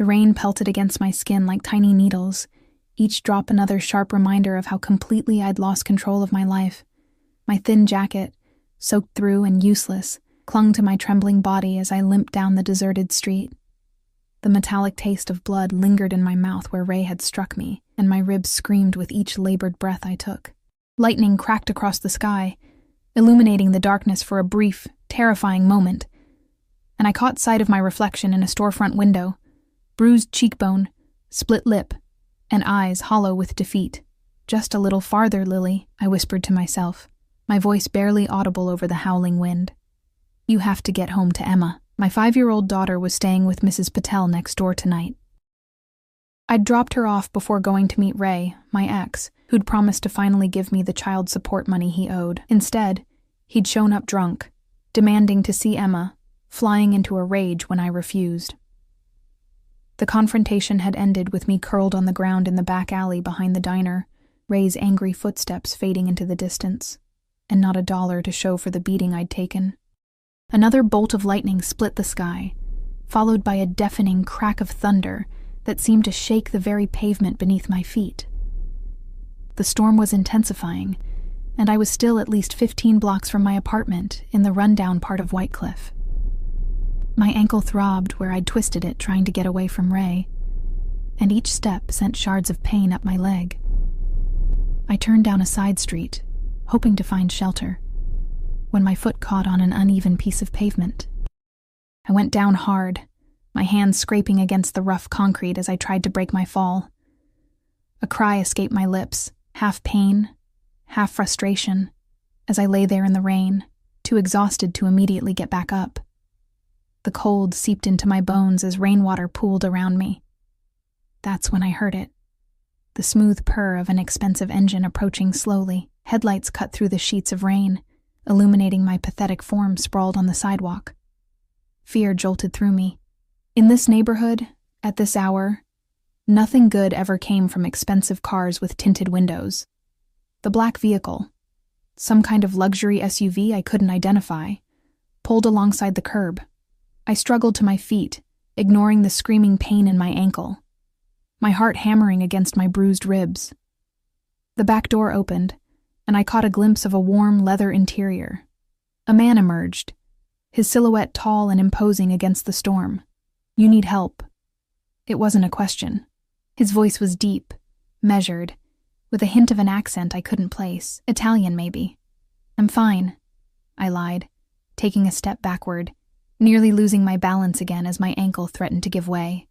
The rain pelted against my skin like tiny needles, each drop another sharp reminder of how completely I'd lost control of my life. My thin jacket, soaked through and useless, clung to my trembling body as I limped down the deserted street. The metallic taste of blood lingered in my mouth where Ray had struck me, and my ribs screamed with each labored breath I took. Lightning cracked across the sky, illuminating the darkness for a brief, terrifying moment, and I caught sight of my reflection in a storefront window, bruised cheekbone, split lip, and eyes hollow with defeat. "Just a little farther, Lily," I whispered to myself, my voice barely audible over the howling wind. "You have to get home to Emma." My 5-year-old daughter was staying with Mrs. Patel next door tonight. I'd dropped her off before going to meet Ray, my ex, who'd promised to finally give me the child support money he owed. Instead, he'd shown up drunk, demanding to see Emma, flying into a rage when I refused. The confrontation had ended with me curled on the ground in the back alley behind the diner, Ray's angry footsteps fading into the distance, and not a dollar to show for the beating I'd taken. Another bolt of lightning split the sky, followed by a deafening crack of thunder that seemed to shake the very pavement beneath my feet. The storm was intensifying, and I was still at least 15 blocks from my apartment in the rundown part of Whitecliff. My ankle throbbed where I'd twisted it trying to get away from Ray, and each step sent shards of pain up my leg. I turned down a side street, hoping to find shelter, when my foot caught on an uneven piece of pavement. I went down hard, my hands scraping against the rough concrete as I tried to break my fall. A cry escaped my lips, half pain, half frustration, as I lay there in the rain, too exhausted to immediately get back up. The cold seeped into my bones as rainwater pooled around me. That's when I heard it. The smooth purr of an expensive engine approaching slowly, headlights cut through the sheets of rain, illuminating my pathetic form sprawled on the sidewalk. Fear jolted through me. In this neighborhood, at this hour, nothing good ever came from expensive cars with tinted windows. The black vehicle, some kind of luxury SUV I couldn't identify, pulled alongside the curb. I struggled to my feet, ignoring the screaming pain in my ankle, my heart hammering against my bruised ribs. The back door opened, and I caught a glimpse of a warm leather interior. A man emerged, his silhouette tall and imposing against the storm. "You need help." It wasn't a question. His voice was deep, measured, with a hint of an accent I couldn't place. Italian, maybe. "I'm fine," I lied, taking a step backward, nearly losing my balance again as my ankle threatened to give way.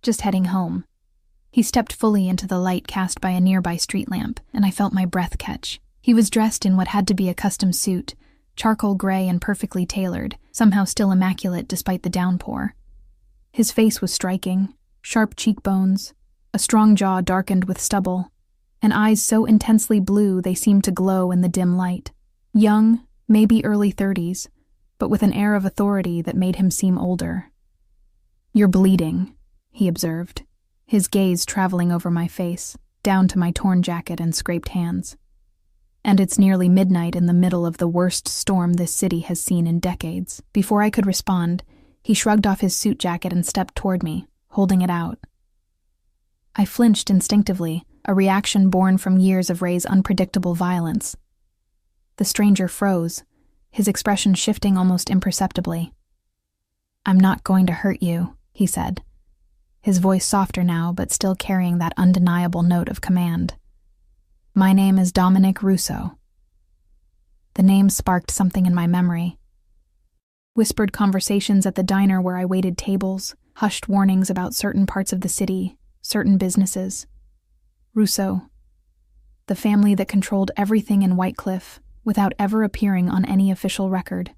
"Just heading home." He stepped fully into the light cast by a nearby street lamp, and I felt my breath catch. He was dressed in what had to be a custom suit, charcoal gray and perfectly tailored, somehow still immaculate despite the downpour. His face was striking, sharp cheekbones, a strong jaw darkened with stubble, and eyes so intensely blue they seemed to glow in the dim light. Young, maybe early 30s, but with an air of authority that made him seem older. "You're bleeding," he observed, his gaze traveling over my face, down to my torn jacket and scraped hands. "And it's nearly midnight in the middle of the worst storm this city has seen in decades." Before I could respond, he shrugged off his suit jacket and stepped toward me, holding it out. I flinched instinctively, a reaction born from years of Ray's unpredictable violence. The stranger froze, his expression shifting almost imperceptibly. "I'm not going to hurt you," he said, his voice softer now but still carrying that undeniable note of command. "My name is Dominic Russo." The name sparked something in my memory. Whispered conversations at the diner where I waited tables, hushed warnings about certain parts of the city, certain businesses. Russo. The family that controlled everything in Whitecliff without ever appearing on any official record.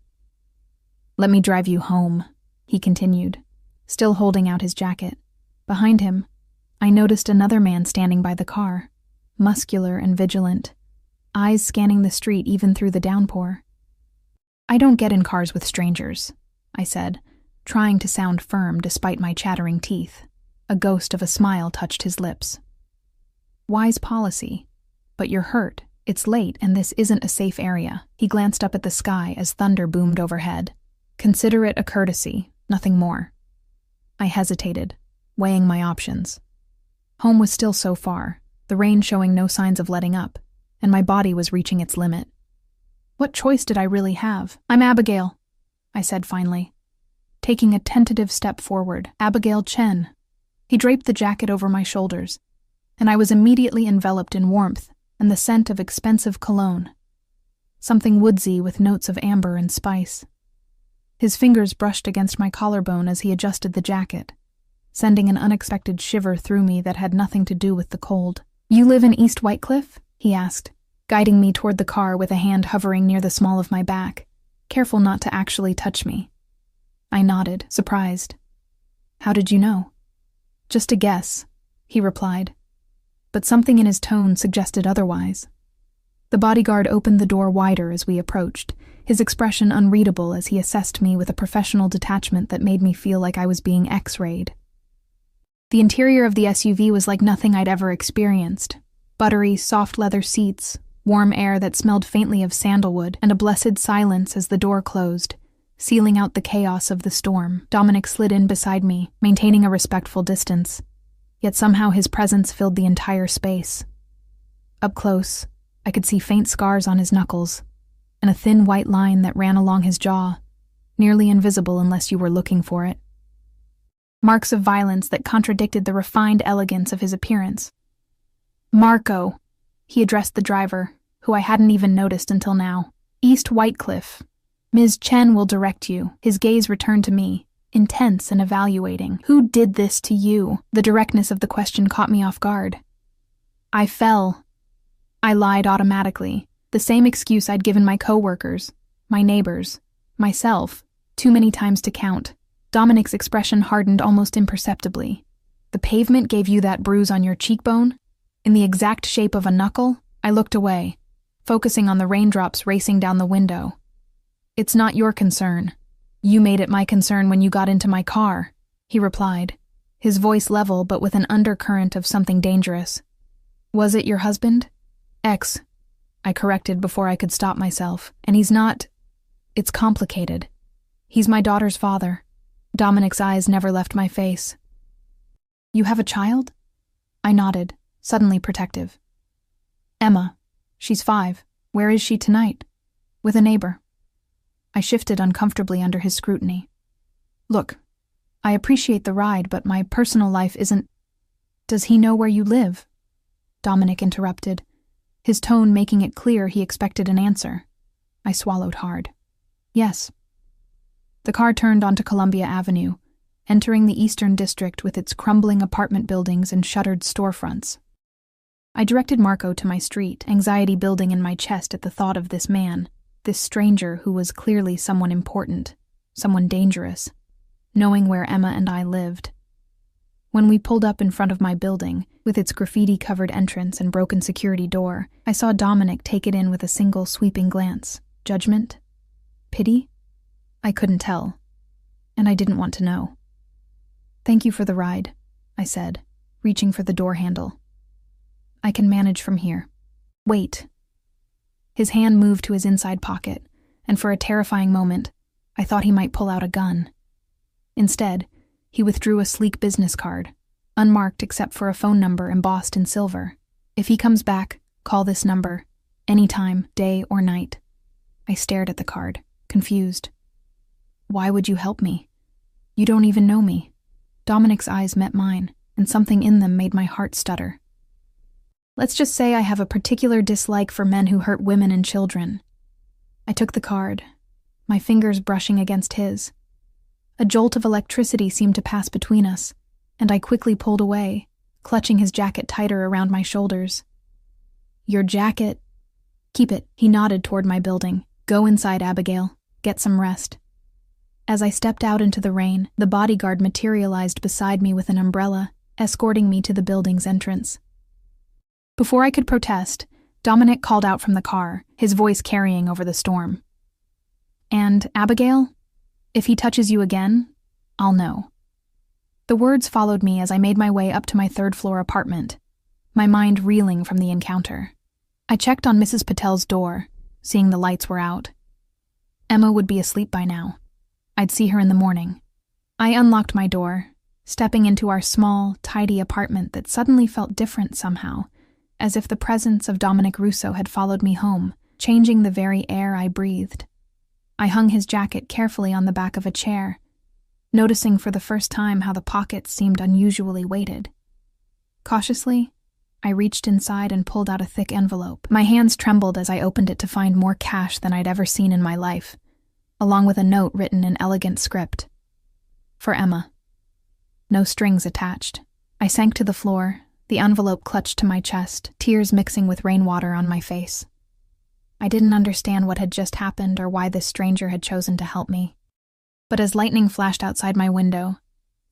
"Let me drive you home," he continued, still holding out his jacket. Behind him, I noticed another man standing by the car, muscular and vigilant, eyes scanning the street even through the downpour. "I don't get in cars with strangers," I said, trying to sound firm despite my chattering teeth. A ghost of a smile touched his lips. "Wise policy. But you're hurt. It's late and this isn't a safe area." He glanced up at the sky as thunder boomed overhead. "Consider it a courtesy, nothing more." I hesitated, weighing my options. Home was still so far, the rain showing no signs of letting up, and my body was reaching its limit. What choice did I really have? "I'm Abigail," I said finally, taking a tentative step forward. "Abigail Chen." He draped the jacket over my shoulders, and I was immediately enveloped in warmth and the scent of expensive cologne, something woodsy with notes of amber and spice. His fingers brushed against my collarbone as he adjusted the jacket, sending an unexpected shiver through me that had nothing to do with the cold. "You live in East Whitecliff?" he asked, guiding me toward the car with a hand hovering near the small of my back, careful not to actually touch me. I nodded, surprised. "How did you know?" "Just a guess," he replied, but something in his tone suggested otherwise. The bodyguard opened the door wider as we approached, his expression unreadable as he assessed me with a professional detachment that made me feel like I was being X-rayed. The interior of the SUV was like nothing I'd ever experienced. Buttery, soft leather seats, warm air that smelled faintly of sandalwood, and a blessed silence as the door closed, sealing out the chaos of the storm. Dominic slid in beside me, maintaining a respectful distance, yet somehow his presence filled the entire space. Up close, I could see faint scars on his knuckles, and a thin white line that ran along his jaw, nearly invisible unless you were looking for it. Marks of violence that contradicted the refined elegance of his appearance. "Marco," he addressed the driver, who I hadn't even noticed until now. "East Whitecliff. Ms. Chen will direct you." His gaze returned to me, intense and evaluating. "Who did this to you?" The directness of the question caught me off guard. "I fell." I lied automatically, the same excuse I'd given my coworkers, my neighbors, myself, too many times to count. Dominic's expression hardened almost imperceptibly. "The pavement gave you that bruise on your cheekbone? In the exact shape of a knuckle?" I looked away, focusing on the raindrops racing down the window. "It's not your concern. You made it my concern when you got into my car," he replied, his voice level but with an undercurrent of something dangerous. "Was it your husband?" "Ex," I corrected before I could stop myself. "And he's not... It's complicated. He's my daughter's father." Dominic's eyes never left my face. "You have a child?" I nodded, suddenly protective. "Emma. She's 5. Where is she tonight?" "With a neighbor." I shifted uncomfortably under his scrutiny. "Look, I appreciate the ride, but my personal life isn't..." "Does he know where you live?" Dominic interrupted, his tone making it clear he expected an answer. I swallowed hard. "Yes." The car turned onto Columbia Avenue, entering the Eastern District with its crumbling apartment buildings and shuttered storefronts. I directed Marco to my street, anxiety building in my chest at the thought of this man, this stranger who was clearly someone important, someone dangerous, knowing where Emma and I lived. When we pulled up in front of my building, with its graffiti-covered entrance and broken security door, I saw Dominic take it in with a single sweeping glance. Judgment? Pity? I couldn't tell, and I didn't want to know. "Thank you for the ride," I said, reaching for the door handle. "I can manage from here." "Wait." His hand moved to his inside pocket, and for a terrifying moment, I thought he might pull out a gun. Instead, he withdrew a sleek business card, unmarked except for a phone number embossed in silver. "If he comes back, call this number, anytime, day or night." I stared at the card, confused. "Why would you help me? You don't even know me." Dominic's eyes met mine, and something in them made my heart stutter. "Let's just say I have a particular dislike for men who hurt women and children." I took the card, my fingers brushing against his. A jolt of electricity seemed to pass between us, and I quickly pulled away, clutching his jacket tighter around my shoulders. "Your jacket..." "Keep it," he nodded toward my building. "Go inside, Abigail. Get some rest." As I stepped out into the rain, the bodyguard materialized beside me with an umbrella, escorting me to the building's entrance. Before I could protest, Dominic called out from the car, his voice carrying over the storm. "And, Abigail, if he touches you again, I'll know." The words followed me as I made my way up to my third-floor apartment, my mind reeling from the encounter. I checked on Mrs. Patel's door, seeing the lights were out. Emma would be asleep by now. I'd see her in the morning. I unlocked my door, stepping into our small, tidy apartment that suddenly felt different somehow, as if the presence of Dominic Russo had followed me home, changing the very air I breathed. I hung his jacket carefully on the back of a chair, noticing for the first time how the pockets seemed unusually weighted. Cautiously, I reached inside and pulled out a thick envelope. My hands trembled as I opened it to find more cash than I'd ever seen in my life, along with a note written in elegant script. For Emma. No strings attached. I sank to the floor, the envelope clutched to my chest, tears mixing with rainwater on my face. I didn't understand what had just happened or why this stranger had chosen to help me. But as lightning flashed outside my window,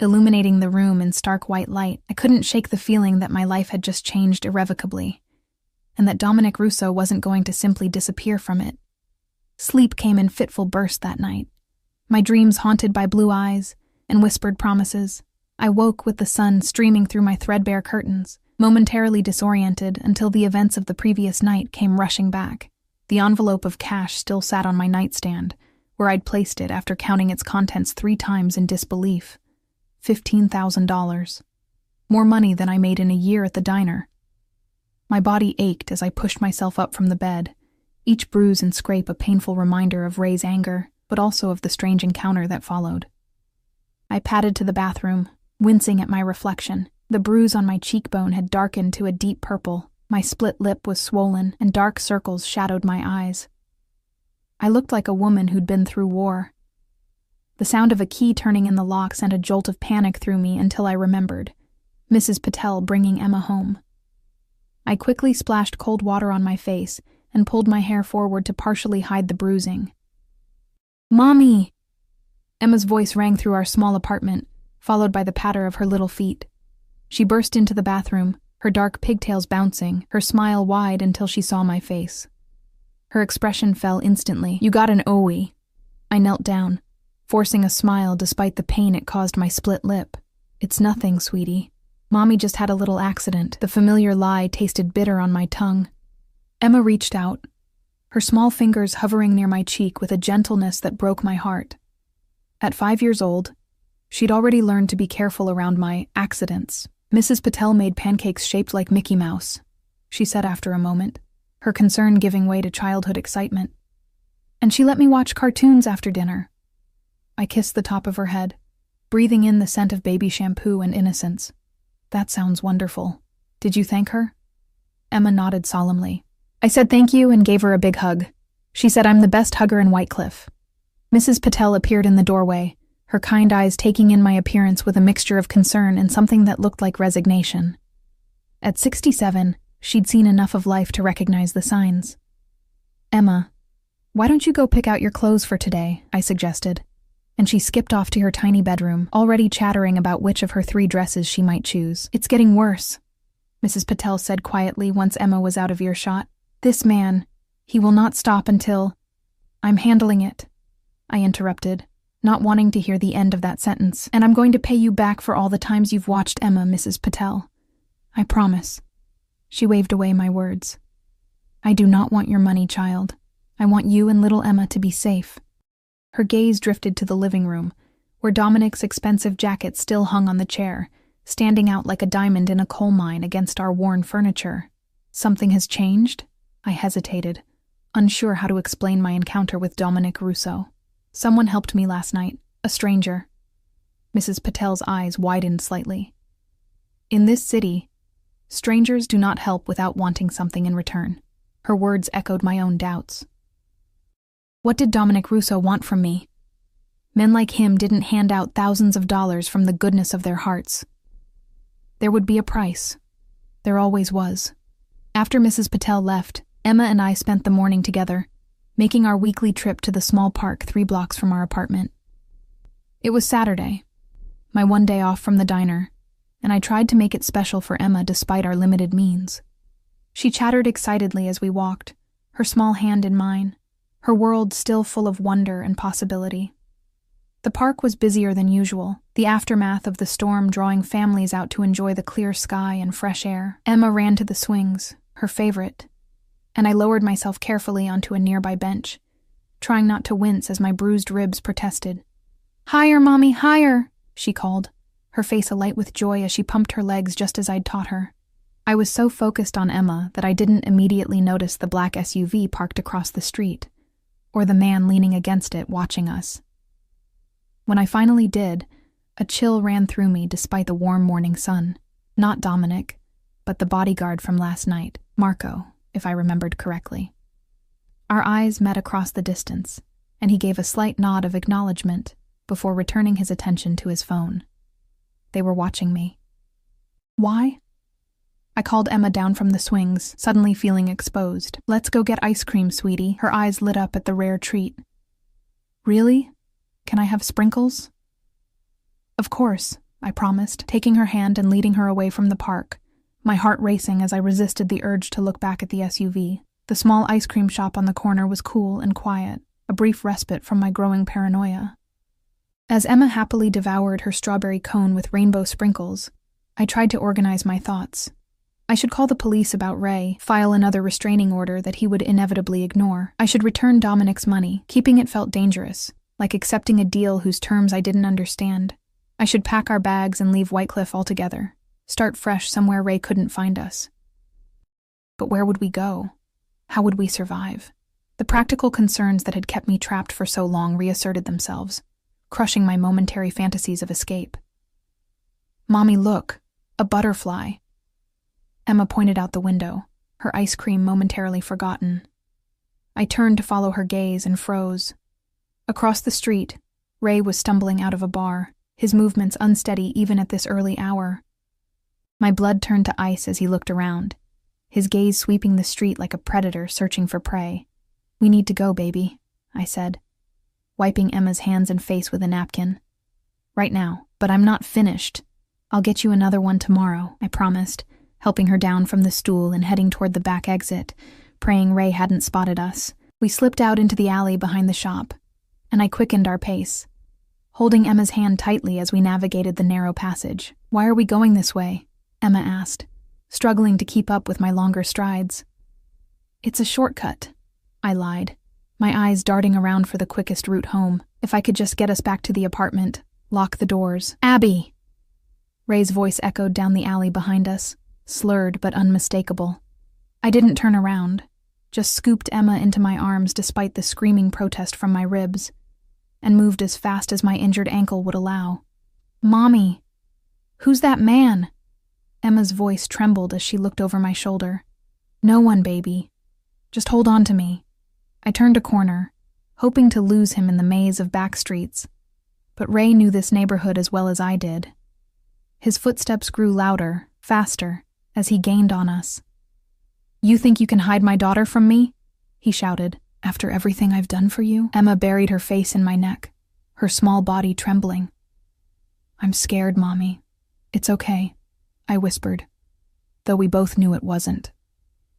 illuminating the room in stark white light, I couldn't shake the feeling that my life had just changed irrevocably, and that Dominic Russo wasn't going to simply disappear from it. Sleep came in fitful bursts that night, my dreams haunted by blue eyes and whispered promises. I woke with the sun streaming through my threadbare curtains, momentarily disoriented until the events of the previous night came rushing back. The envelope of cash still sat on my nightstand, where I'd placed it after counting its contents 3 times in disbelief. $15,000. More money than I made in a year at the diner. My body ached as I pushed myself up from the bed, each bruise and scrape a painful reminder of Ray's anger, but also of the strange encounter that followed. I padded to the bathroom, wincing at my reflection. The bruise on my cheekbone had darkened to a deep purple, my split lip was swollen, and dark circles shadowed my eyes. I looked like a woman who'd been through war. The sound of a key turning in the lock sent a jolt of panic through me until I remembered. Mrs. Patel bringing Emma home. I quickly splashed cold water on my face and pulled my hair forward to partially hide the bruising. "Mommy!" Emma's voice rang through our small apartment, followed by the patter of her little feet. She burst into the bathroom, her dark pigtails bouncing, her smile wide until she saw my face. Her expression fell instantly. "You got an OE." I knelt down, forcing a smile despite the pain it caused my split lip. "It's nothing, sweetie. Mommy just had a little accident." The familiar lie tasted bitter on my tongue. Emma reached out, her small fingers hovering near my cheek with a gentleness that broke my heart. At 5 years old, she'd already learned to be careful around my accidents. "Mrs. Patel made pancakes shaped like Mickey Mouse," she said after a moment, her concern giving way to childhood excitement. "And she let me watch cartoons after dinner." I kissed the top of her head, breathing in the scent of baby shampoo and innocence. "That sounds wonderful. Did you thank her?" Emma nodded solemnly. "I said thank you and gave her a big hug. She said I'm the best hugger in Whitecliff." Mrs. Patel appeared in the doorway, her kind eyes taking in my appearance with a mixture of concern and something that looked like resignation. At 67, she'd seen enough of life to recognize the signs. "Emma, why don't you go pick out your clothes for today?" I suggested, and she skipped off to her tiny bedroom, already chattering about which of her 3 dresses she might choose. "It's getting worse," Mrs. Patel said quietly once Emma was out of earshot. "This man, he will not stop until—" "I'm handling it," I interrupted, not wanting to hear the end of that sentence. "And I'm going to pay you back for all the times you've watched Emma, Mrs. Patel. I promise." She waved away my words. "I do not want your money, child. I want you and little Emma to be safe." Her gaze drifted to the living room, where Dominic's expensive jacket still hung on the chair, standing out like a diamond in a coal mine against our worn furniture. "Something has changed?" I hesitated, unsure how to explain my encounter with Dominic Russo. "Someone helped me last night, a stranger." Mrs. Patel's eyes widened slightly. "In this city, strangers do not help without wanting something in return." Her words echoed my own doubts. What did Dominic Russo want from me? Men like him didn't hand out thousands of dollars from the goodness of their hearts. There would be a price. There always was. After Mrs. Patel left, Emma and I spent the morning together, making our weekly trip to the small park 3 blocks from our apartment. It was Saturday, my one day off from the diner, and I tried to make it special for Emma despite our limited means. She chattered excitedly as we walked, her small hand in mine, her world still full of wonder and possibility. The park was busier than usual, the aftermath of the storm drawing families out to enjoy the clear sky and fresh air. Emma ran to the swings, her favorite, and I lowered myself carefully onto a nearby bench, trying not to wince as my bruised ribs protested. "Higher, Mommy, higher," she called, her face alight with joy as she pumped her legs just as I'd taught her. I was so focused on Emma that I didn't immediately notice the black SUV parked across the street, or the man leaning against it watching us. When I finally did, a chill ran through me despite the warm morning sun. Not Dominic, but the bodyguard from last night, Marco, if I remembered correctly. Our eyes met across the distance, and he gave a slight nod of acknowledgement before returning his attention to his phone. They were watching me. Why? I called Emma down from the swings, suddenly feeling exposed. Let's go get ice cream, sweetie. Her eyes lit up at the rare treat. Really? Can I have sprinkles? Of course, I promised, taking her hand and leading her away from the park, my heart racing as I resisted the urge to look back at the SUV. The small ice cream shop on the corner was cool and quiet, a brief respite from my growing paranoia. As Emma happily devoured her strawberry cone with rainbow sprinkles, I tried to organize my thoughts. I should call the police about Ray, file another restraining order that he would inevitably ignore. I should return Dominic's money. Keeping it felt dangerous, like accepting a deal whose terms I didn't understand. I should pack our bags and leave Whitecliff altogether, start fresh somewhere Ray couldn't find us. But where would we go? How would we survive? The practical concerns that had kept me trapped for so long reasserted themselves, crushing my momentary fantasies of escape. Mommy, look, a butterfly. Emma pointed out the window, her ice cream momentarily forgotten. I turned to follow her gaze and froze. Across the street, Ray was stumbling out of a bar, his movements unsteady even at this early hour. My blood turned to ice as he looked around, his gaze sweeping the street like a predator searching for prey. We need to go, baby, I said, wiping Emma's hands and face with a napkin. Right now, but I'm not finished. I'll get you another one tomorrow, I promised, helping her down from the stool and heading toward the back exit, praying Ray hadn't spotted us. We slipped out into the alley behind the shop, and I quickened our pace, holding Emma's hand tightly as we navigated the narrow passage. Why are we going this way? Emma asked, struggling to keep up with my longer strides. It's a shortcut, I lied, my eyes darting around for the quickest route home. If I could just get us back to the apartment, lock the doors. Abby! Ray's voice echoed down the alley behind us, slurred but unmistakable. I didn't turn around, just scooped Emma into my arms despite the screaming protest from my ribs, and moved as fast as my injured ankle would allow. Mommy! Who's that man? Emma's voice trembled as she looked over my shoulder. No one, baby. Just hold on to me. I turned a corner, hoping to lose him in the maze of back streets, but Ray knew this neighborhood as well as I did. His footsteps grew louder, faster, as he gained on us. You think you can hide my daughter from me? He shouted. After everything I've done for you? Emma buried her face in my neck, her small body trembling. I'm scared, Mommy. It's okay, I whispered, though we both knew it wasn't.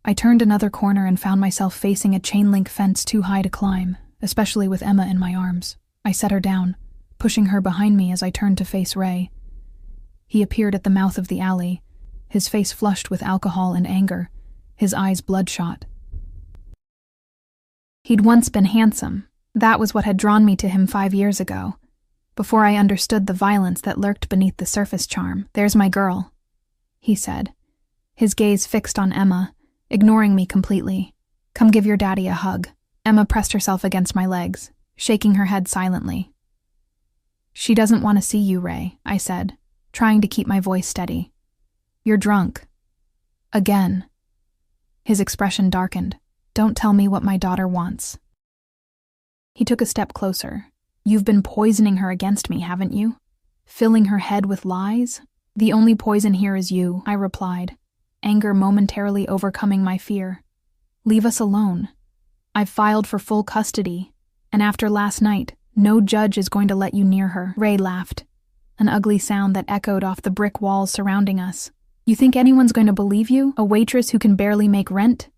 I turned another corner and found myself facing a chain-link fence too high to climb, especially with Emma in my arms. I set her down, pushing her behind me as I turned to face Ray. He appeared at the mouth of the alley, his face flushed with alcohol and anger, his eyes bloodshot. He'd once been handsome. That was what had drawn me to him 5 years ago, before I understood the violence that lurked beneath the surface charm. There's my girl, he said, his gaze fixed on Emma, ignoring me completely. Come give your daddy a hug. Emma pressed herself against my legs, shaking her head silently. She doesn't want to see you, Ray, I said, trying to keep my voice steady. You're drunk. Again. His expression darkened. Don't tell me what my daughter wants. He took a step closer. You've been poisoning her against me, haven't you? Filling her head with lies? The only poison here is you, I replied, anger momentarily overcoming my fear. Leave us alone. I've filed for full custody, and after last night, no judge is going to let you near her. Ray laughed, an ugly sound that echoed off the brick walls surrounding us. You think anyone's going to believe you? A waitress who can barely make rent?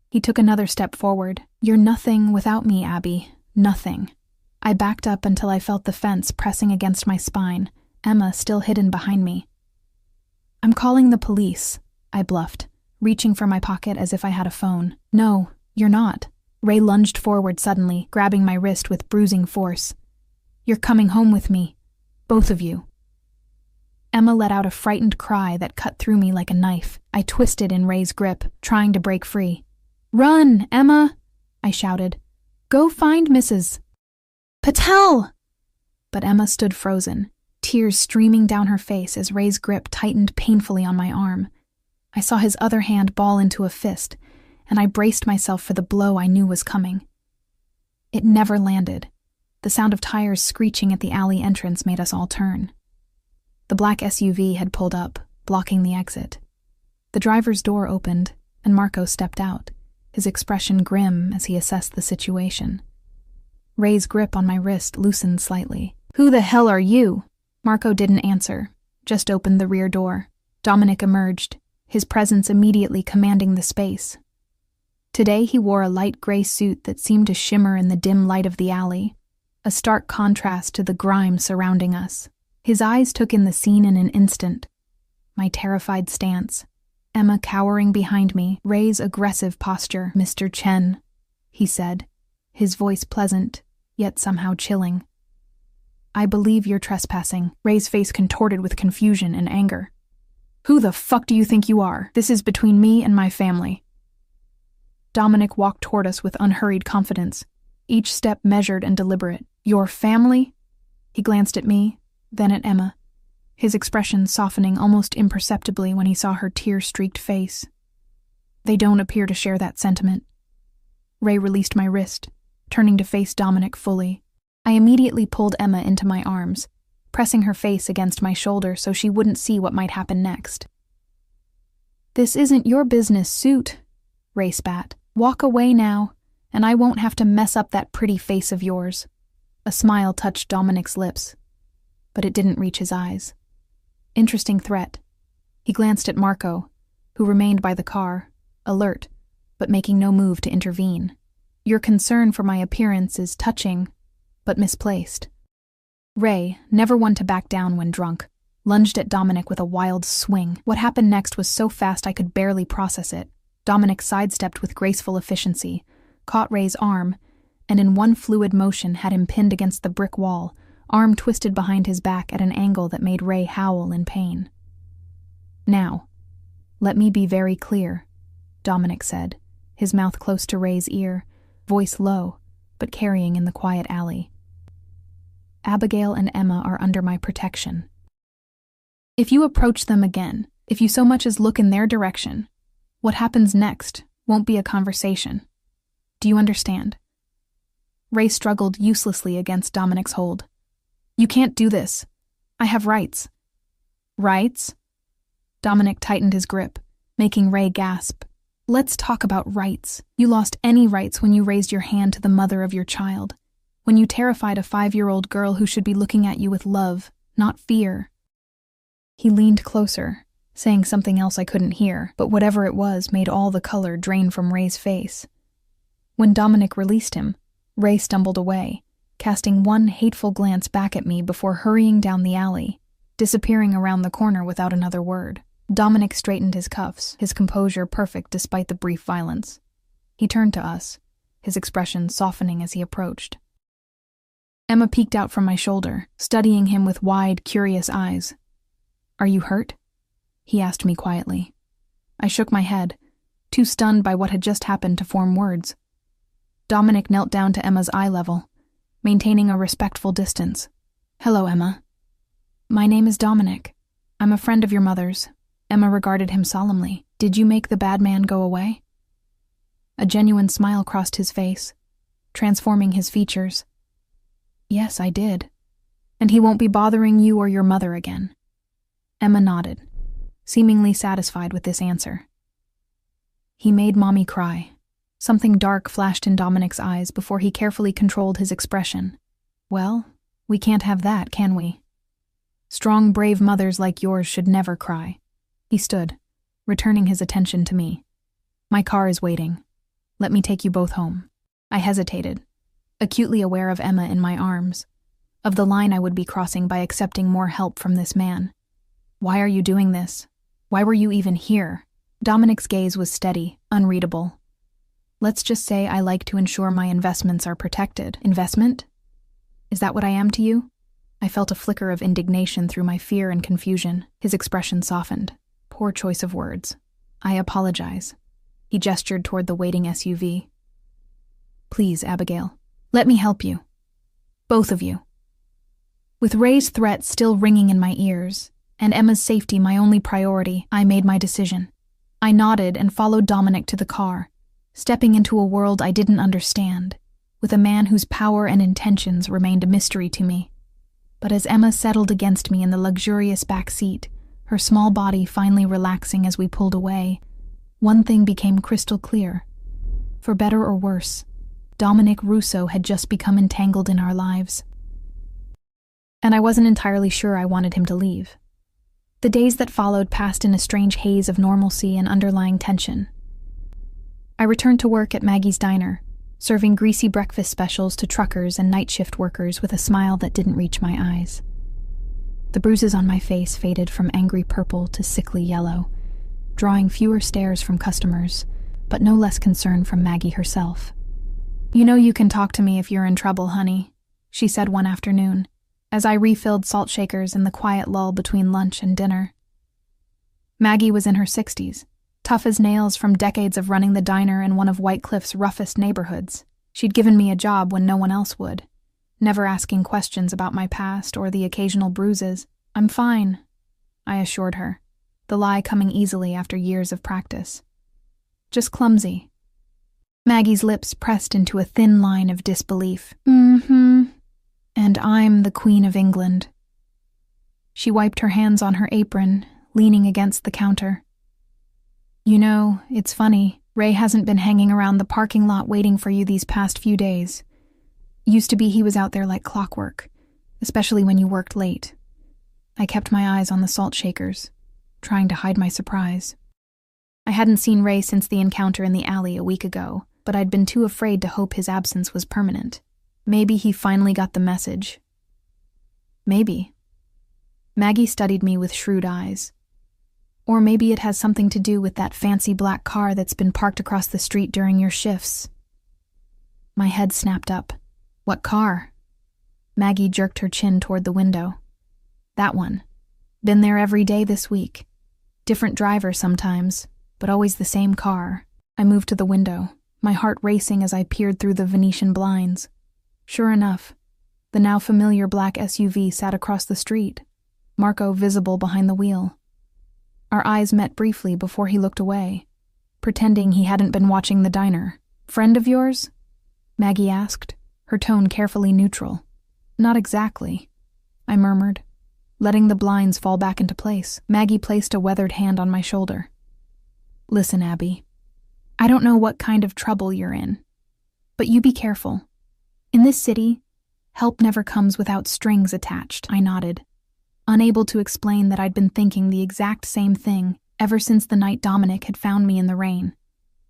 He took another step forward. You're nothing without me, Abby. Nothing. I backed up until I felt the fence pressing against my spine, Emma still hidden behind me. I'm calling the police, I bluffed, reaching for my pocket as if I had a phone. No, you're not. Ray lunged forward suddenly, grabbing my wrist with bruising force. You're coming home with me. Both of you. Emma let out a frightened cry that cut through me like a knife. I twisted in Ray's grip, trying to break free. "Run, Emma!" I shouted. "Go find Mrs. Patel!" But Emma stood frozen, tears streaming down her face as Ray's grip tightened painfully on my arm. I saw his other hand ball into a fist, and I braced myself for the blow I knew was coming. It never landed. The sound of tires screeching at the alley entrance made us all turn. The black SUV had pulled up, blocking the exit. The driver's door opened, and Marco stepped out, his expression grim as he assessed the situation. Ray's grip on my wrist loosened slightly. "Who the hell are you?" Marco didn't answer, just opened the rear door. Dominic emerged, his presence immediately commanding the space. Today he wore a light gray suit that seemed to shimmer in the dim light of the alley, a stark contrast to the grime surrounding us. His eyes took in the scene in an instant. My terrified stance, Emma cowering behind me, Ray's aggressive posture. "Mr. Chen," he said, his voice pleasant, yet somehow chilling. "I believe you're trespassing." Ray's face contorted with confusion and anger. "Who the fuck do you think you are? This is between me and my family." Dominic walked toward us with unhurried confidence, each step measured and deliberate. "Your family?" He glanced at me, then at Emma, his expression softening almost imperceptibly when he saw her tear-streaked face. "They don't appear to share that sentiment." Ray released my wrist, turning to face Dominic fully. I immediately pulled Emma into my arms, pressing her face against my shoulder so she wouldn't see what might happen next. "This isn't your business, suit," Ray spat. "Walk away now, and I won't have to mess up that pretty face of yours." A smile touched Dominic's lips, but it didn't reach his eyes. Interesting threat. He glanced at Marco, who remained by the car, alert, but making no move to intervene. "Your concern for my appearance is touching, but misplaced." Ray, never one to back down when drunk, lunged at Dominic with a wild swing. What happened next was so fast I could barely process it. Dominic sidestepped with graceful efficiency, caught Ray's arm, and in one fluid motion had him pinned against the brick wall, arm twisted behind his back at an angle that made Ray howl in pain. "Now, let me be very clear," Dominic said, his mouth close to Ray's ear, voice low, but carrying in the quiet alley. "Abigail and Emma are under my protection. If you approach them again, if you so much as look in their direction, what happens next won't be a conversation. Do you understand?" Ray struggled uselessly against Dominic's hold. "You can't do this. I have rights." "Rights?" Dominic tightened his grip, making Ray gasp. "Let's talk about rights. You lost any rights when you raised your hand to the mother of your child, when you terrified a 5-year-old girl who should be looking at you with love, not fear." He leaned closer, saying something else I couldn't hear, but whatever it was made all the color drain from Ray's face. When Dominic released him, Ray stumbled away, casting one hateful glance back at me before hurrying down the alley, disappearing around the corner without another word. Dominic straightened his cuffs, his composure perfect despite the brief violence. He turned to us, his expression softening as he approached. Emma peeked out from my shoulder, studying him with wide, curious eyes. "Are you hurt?" he asked me quietly. I shook my head, too stunned by what had just happened to form words. Dominic knelt down to Emma's eye level, maintaining a respectful distance. "Hello, Emma." "My name is Dominic. I'm a friend of your mother's." Emma regarded him solemnly. "Did you make the bad man go away?" A genuine smile crossed his face, transforming his features. "Yes, I did. And he won't be bothering you or your mother again." Emma nodded, seemingly satisfied with this answer. "He made Mommy cry." Something dark flashed in Dominic's eyes before he carefully controlled his expression. "Well, we can't have that, can we? Strong, brave mothers like yours should never cry." He stood, returning his attention to me. "My car is waiting. Let me take you both home." I hesitated, acutely aware of Emma in my arms, of the line I would be crossing by accepting more help from this man. "Why are you doing this? Why were you even here?" Dominic's gaze was steady, unreadable. "Let's just say I like to ensure my investments are protected." "Investment? Is that what I am to you?" I felt a flicker of indignation through my fear and confusion. His expression softened. Poor choice of words. I apologize. He gestured toward the waiting SUV. Please, Abigail, let me help you. Both of you. With Ray's threat still ringing in my ears, and Emma's safety my only priority, I made my decision. I nodded and followed Dominic to the car, stepping into a world I didn't understand, with a man whose power and intentions remained a mystery to me. But as Emma settled against me in the luxurious back seat, her small body finally relaxing as we pulled away, one thing became crystal clear. For better or worse, Dominic Russo had just become entangled in our lives. And I wasn't entirely sure I wanted him to leave. The days that followed passed in a strange haze of normalcy and underlying tension. I returned to work at Maggie's Diner, serving greasy breakfast specials to truckers and night shift workers with a smile that didn't reach my eyes. The bruises on my face faded from angry purple to sickly yellow, drawing fewer stares from customers, but no less concern from Maggie herself. "You know you can talk to me if you're in trouble, honey," she said one afternoon, as I refilled salt shakers in the quiet lull between lunch and dinner. Maggie was in her 60s, tough as nails from decades of running the diner in one of White Cliff's roughest neighborhoods. She'd given me a job when no one else would, never asking questions about my past or the occasional bruises. "I'm fine," I assured her, the lie coming easily after years of practice. "Just clumsy." Maggie's lips pressed into a thin line of disbelief. "And I'm the Queen of England." She wiped her hands on her apron, leaning against the counter. "You know, it's funny, Ray hasn't been hanging around the parking lot waiting for you these past few days. Used to be he was out there like clockwork, especially when you worked late." I kept my eyes on the salt shakers, trying to hide my surprise. I hadn't seen Ray since the encounter in the alley a week ago, but I'd been too afraid to hope his absence was permanent. Maybe he finally got the message. Maybe. Maggie studied me with shrewd eyes. Or maybe it has something to do with that fancy black car that's been parked across the street during your shifts. My head snapped up. "What car?" Maggie jerked her chin toward the window. "That one. Been there every day this week. Different driver sometimes, but always the same car." I moved to the window, my heart racing as I peered through the Venetian blinds. Sure enough, the now familiar black SUV sat across the street, Marco visible behind the wheel. Our eyes met briefly before he looked away, pretending he hadn't been watching the diner. "Friend of yours?" Maggie asked, her tone carefully neutral. "Not exactly," I murmured, letting the blinds fall back into place. Maggie placed a weathered hand on my shoulder. "Listen, Abby, I don't know what kind of trouble you're in, but you be careful. In this city, help never comes without strings attached." I nodded, unable to explain that I'd been thinking the exact same thing ever since the night Dominic had found me in the rain.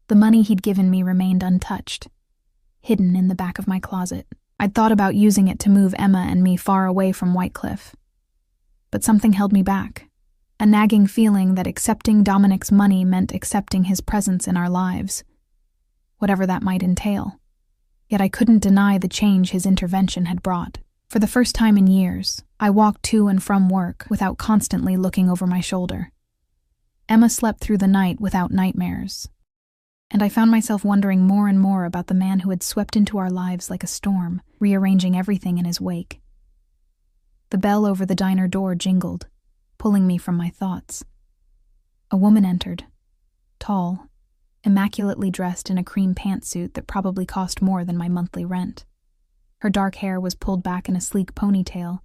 The money he'd given me remained untouched, hidden in the back of my closet. I'd thought about using it to move Emma and me far away from White Cliff. But something held me back, a nagging feeling that accepting Dominic's money meant accepting his presence in our lives, whatever that might entail. Yet I couldn't deny the change his intervention had brought. For the first time in years, I walked to and from work without constantly looking over my shoulder. Emma slept through the night without nightmares, and I found myself wondering more and more about the man who had swept into our lives like a storm, rearranging everything in his wake. The bell over the diner door jingled, pulling me from my thoughts. A woman entered, tall, immaculately dressed in a cream pantsuit that probably cost more than my monthly rent. Her dark hair was pulled back in a sleek ponytail,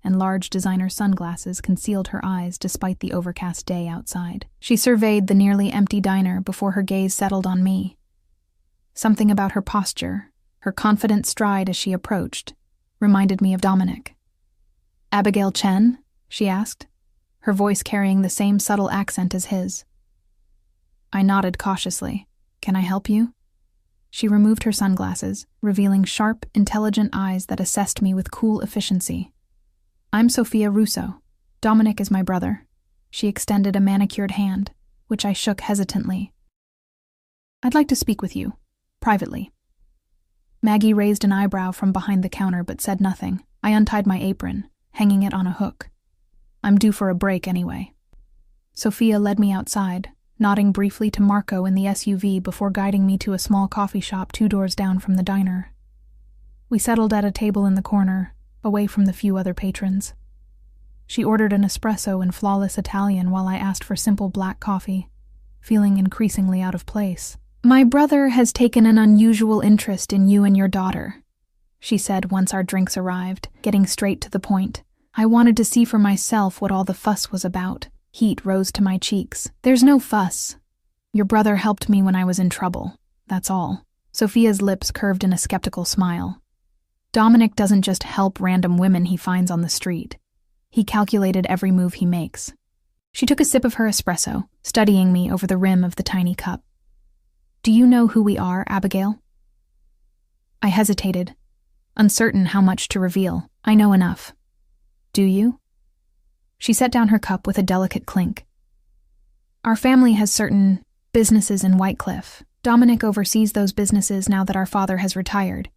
and large designer sunglasses concealed her eyes despite the overcast day outside. She surveyed the nearly empty diner before her gaze settled on me. Something about her posture, her confident stride as she approached, reminded me of Dominic. "Abigail Chen?" she asked, her voice carrying the same subtle accent as his. I nodded cautiously. "Can I help you?" She removed her sunglasses, revealing sharp, intelligent eyes that assessed me with cool efficiency. "I'm Sophia Russo. Dominic is my brother." She extended a manicured hand, which I shook hesitantly. "I'd like to speak with you, privately." Maggie raised an eyebrow from behind the counter but said nothing. I untied my apron, hanging it on a hook. I'm due for a break anyway. Sophia led me outside, nodding briefly to Marco in the SUV before guiding me to a small coffee shop 2 doors down from the diner. We settled at a table in the corner, away from the few other patrons. She ordered an espresso in flawless Italian while I asked for simple black coffee, feeling increasingly out of place. "My brother has taken an unusual interest in you and your daughter," she said once our drinks arrived, getting straight to the point. I wanted to see for myself what all the fuss was about. Heat rose to my cheeks. "There's no fuss. Your brother helped me when I was in trouble. That's all." Sophia's lips curved in a skeptical smile. "Dominic doesn't just help random women he finds on the street. He calculated every move he makes." She took a sip of her espresso, studying me over the rim of the tiny cup. "Do you know who we are, Abigail?" I hesitated, uncertain how much to reveal. "I know enough." "Do you?" She set down her cup with a delicate clink. "Our family has certain businesses in Whitecliff. Dominic oversees those businesses now that our father has retired.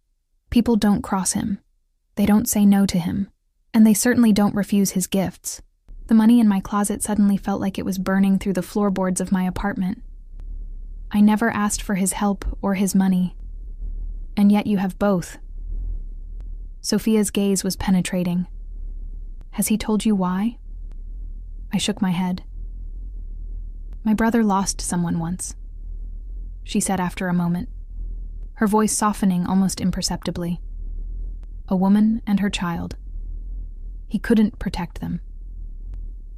People don't cross him. They don't say no to him. And they certainly don't refuse his gifts." The money in my closet suddenly felt like it was burning through the floorboards of my apartment. "I never asked for his help or his money. And yet you have both." Sophia's gaze was penetrating. "Has he told you why?" I shook my head. "My brother lost someone once," she said after a moment, her voice softening almost imperceptibly. "A woman and her child. He couldn't protect them.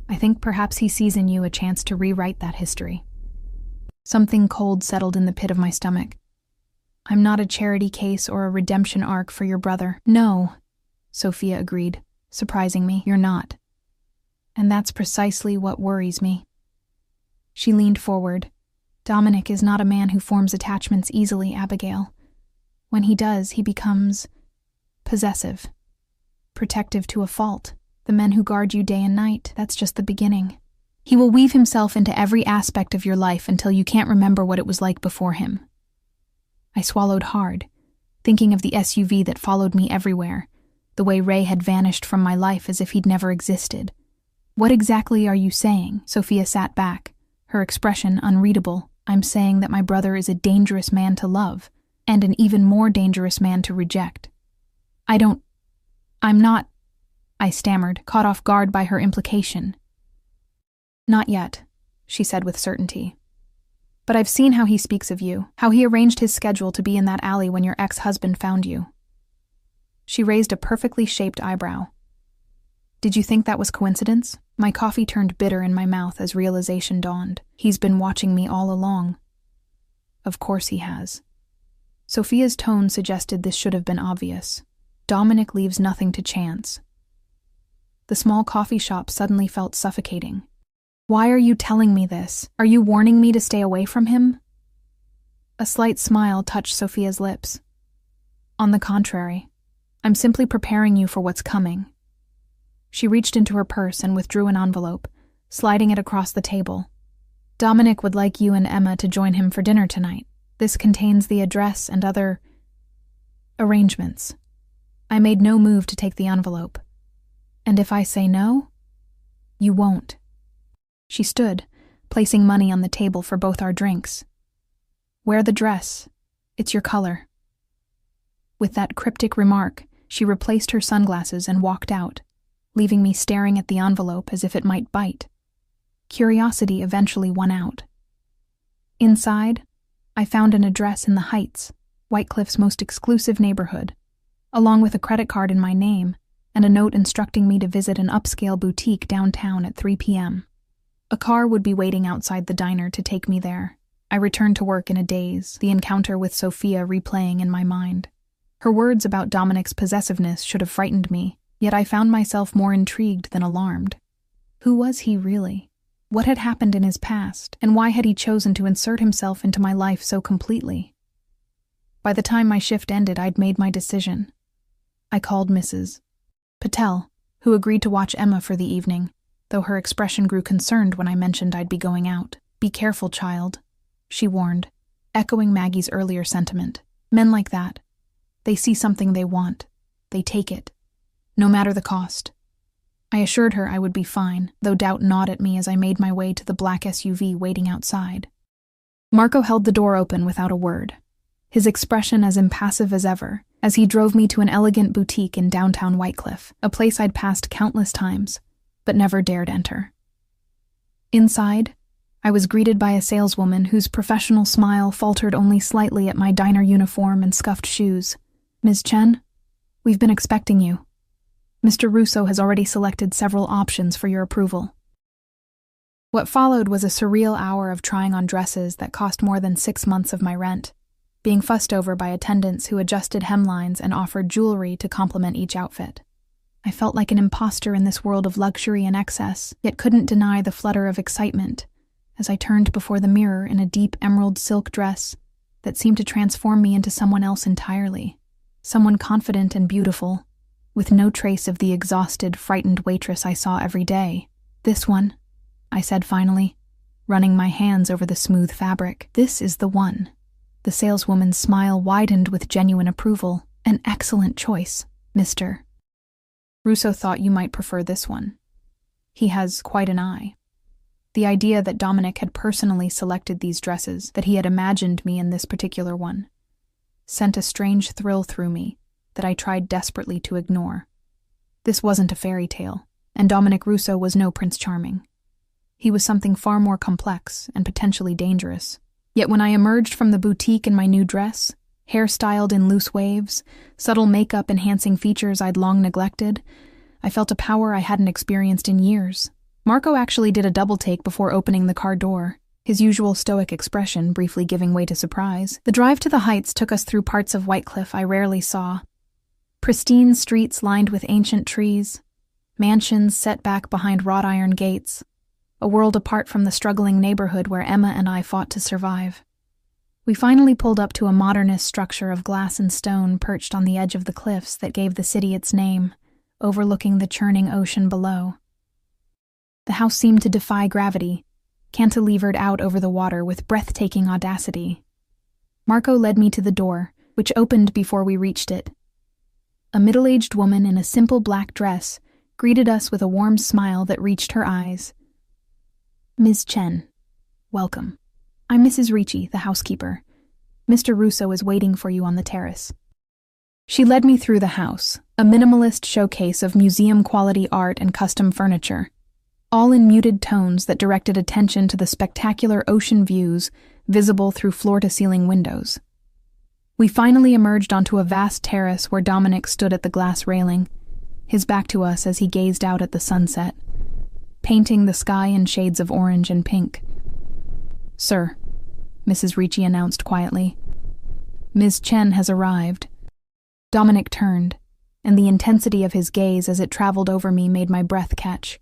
I think perhaps he sees in you a chance to rewrite that history." Something cold settled in the pit of my stomach. "I'm not a charity case or a redemption arc for your brother." "No," Sophia agreed, surprising me. "You're not. And that's precisely what worries me." She leaned forward. "Dominic is not a man who forms attachments easily, Abigail. When he does, he becomes possessive, protective to a fault. The men who guard you day and night, that's just the beginning. He will weave himself into every aspect of your life until you can't remember what it was like before him." I swallowed hard, thinking of the SUV that followed me everywhere, the way Ray had vanished from my life as if he'd never existed. "What exactly are you saying?" Sophia sat back, her expression unreadable. "I'm saying that my brother is a dangerous man to love, and an even more dangerous man to reject." I'm not," I stammered, caught off guard by her implication. "Not yet," she said with certainty. "But I've seen how he speaks of you, how he arranged his schedule to be in that alley when your ex-husband found you." She raised a perfectly shaped eyebrow. "Did you think that was coincidence?" My coffee turned bitter in my mouth as realization dawned. "He's been watching me all along." "Of course he has." Sophia's tone suggested this should have been obvious. Dominic leaves nothing to chance. The small coffee shop suddenly felt suffocating. "Why are you telling me this? Are you warning me to stay away from him?" A slight smile touched Sophia's lips. "On the contrary, I'm simply preparing you for what's coming." She reached into her purse and withdrew an envelope, sliding it across the table. "Dominic would like you and Emma to join him for dinner tonight. This contains the address and other arrangements." I made no move to take the envelope. "And if I say no?" "You won't." She stood, placing money on the table for both our drinks. "Wear the dress. It's your color." With that cryptic remark, she replaced her sunglasses and walked out, leaving me staring at the envelope as if it might bite. Curiosity eventually won out. Inside, I found an address in the Heights, Whitecliff's most exclusive neighborhood, along with a credit card in my name and a note instructing me to visit an upscale boutique downtown at 3 p.m. A car would be waiting outside the diner to take me there. I returned to work in a daze, the encounter with Sophia replaying in my mind. Her words about Dominic's possessiveness should have frightened me, yet I found myself more intrigued than alarmed. Who was he really? What had happened in his past, and why had he chosen to insert himself into my life so completely? By the time my shift ended, I'd made my decision. I called Mrs. Patel, who agreed to watch Emma for the evening, though her expression grew concerned when I mentioned I'd be going out. "Be careful, child," she warned, echoing Maggie's earlier sentiment. "Men like that, they see something they want. They take it, no matter the cost." I assured her I would be fine, though doubt gnawed at me as I made my way to the black SUV waiting outside. Marco held the door open without a word, his expression as impassive as ever, as he drove me to an elegant boutique in downtown Whitecliff, a place I'd passed countless times, but never dared enter. Inside, I was greeted by a saleswoman whose professional smile faltered only slightly at my diner uniform and scuffed shoes. "Ms. Chen, we've been expecting you. Mr. Russo has already selected several options for your approval." What followed was a surreal hour of trying on dresses that cost more than 6 months of my rent, being fussed over by attendants who adjusted hemlines and offered jewelry to complement each outfit. I felt like an imposter in this world of luxury and excess, yet couldn't deny the flutter of excitement as I turned before the mirror in a deep emerald silk dress that seemed to transform me into someone else entirely, someone confident and beautiful, with no trace of the exhausted, frightened waitress I saw every day. "This one," I said finally, running my hands over the smooth fabric. "This is the one." The saleswoman's smile widened with genuine approval. "An excellent choice, Mr. Russo thought you might prefer this one. He has quite an eye." The idea that Dominic had personally selected these dresses, that he had imagined me in this particular one, sent a strange thrill through me that I tried desperately to ignore. This wasn't a fairy tale, and Dominic Russo was no Prince Charming. He was something far more complex and potentially dangerous. Yet when I emerged from the boutique in my new dress, hair styled in loose waves, subtle makeup enhancing features I'd long neglected, I felt a power I hadn't experienced in years. Marco actually did a double take before opening the car door, his usual stoic expression briefly giving way to surprise. The drive to the Heights took us through parts of Whitecliff I rarely saw. Pristine streets lined with ancient trees, mansions set back behind wrought iron gates, a world apart from the struggling neighborhood where Emma and I fought to survive. We finally pulled up to a modernist structure of glass and stone perched on the edge of the cliffs that gave the city its name, overlooking the churning ocean below. The house seemed to defy gravity, cantilevered out over the water with breathtaking audacity. Marco led me to the door, which opened before we reached it. A middle-aged woman in a simple black dress greeted us with a warm smile that reached her eyes. "Ms. Chen, welcome. I'm Mrs. Ricci, the housekeeper. Mr. Russo is waiting for you on the terrace." She led me through the house, a minimalist showcase of museum-quality art and custom furniture, all in muted tones that directed attention to the spectacular ocean views visible through floor-to-ceiling windows. We finally emerged onto a vast terrace where Dominic stood at the glass railing, his back to us as he gazed out at the sunset, painting the sky in shades of orange and pink. "Sir," Mrs. Ricci announced quietly, "Ms. Chen has arrived." Dominic turned, and the intensity of his gaze as it traveled over me made my breath catch.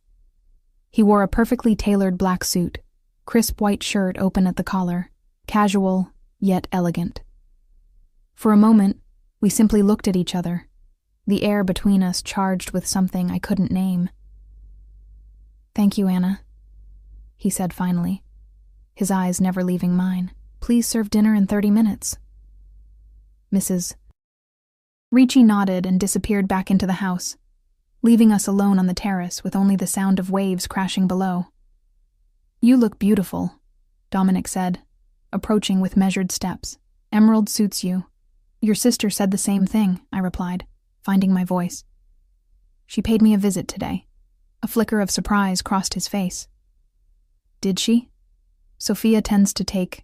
He wore a perfectly tailored black suit, crisp white shirt open at the collar, casual, yet elegant. For a moment, we simply looked at each other, the air between us charged with something I couldn't name. "Thank you, Anna," he said finally, his eyes never leaving mine. "Please serve dinner in 30 minutes. Mrs. Ricci nodded and disappeared back into the house, leaving us alone on the terrace with only the sound of waves crashing below. "You look beautiful," Dominic said, approaching with measured steps. "Emerald suits you." "Your sister said the same thing," I replied, finding my voice. "She paid me a visit today." A flicker of surprise crossed his face. "Did she?" Sophia tends to take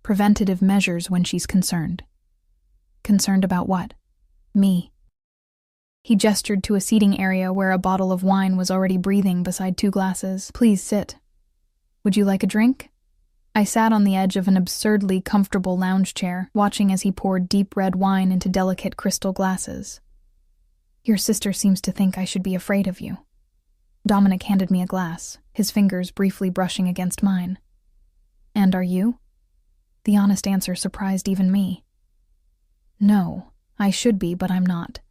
preventative measures when she's concerned. "Concerned about what?" "Me." He gestured to a seating area where a bottle of wine was already breathing beside 2 glasses. "Please sit. Would you like a drink?" I sat on the edge of an absurdly comfortable lounge chair, watching as he poured deep red wine into delicate crystal glasses. "Your sister seems to think I should be afraid of you." Dominic handed me a glass, his fingers briefly brushing against mine. "And are you?" The honest answer surprised even me. "No, I should be, but I'm not."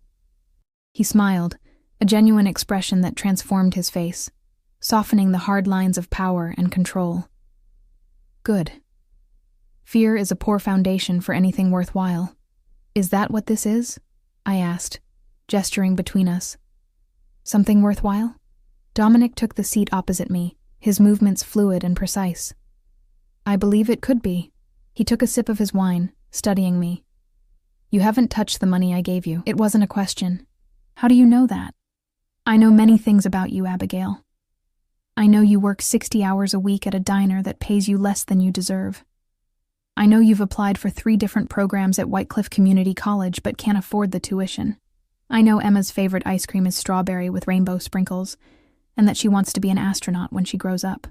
He smiled, a genuine expression that transformed his face, softening the hard lines of power and control. "Good. Fear is a poor foundation for anything worthwhile. Is that what this is?" I asked, gesturing between us. "Something worthwhile?" Dominic took the seat opposite me, his movements fluid and precise. I believe it could be. He took a sip of his wine, studying me. You haven't touched the money I gave you. It wasn't a question. How do you know that? I know many things about you, Abigail. I know you work 60 hours a week at a diner that pays you less than you deserve. I know you've applied for 3 different programs at White Cliff Community College but can't afford the tuition. I know Emma's favorite ice cream is strawberry with rainbow sprinkles, and that she wants to be an astronaut when she grows up.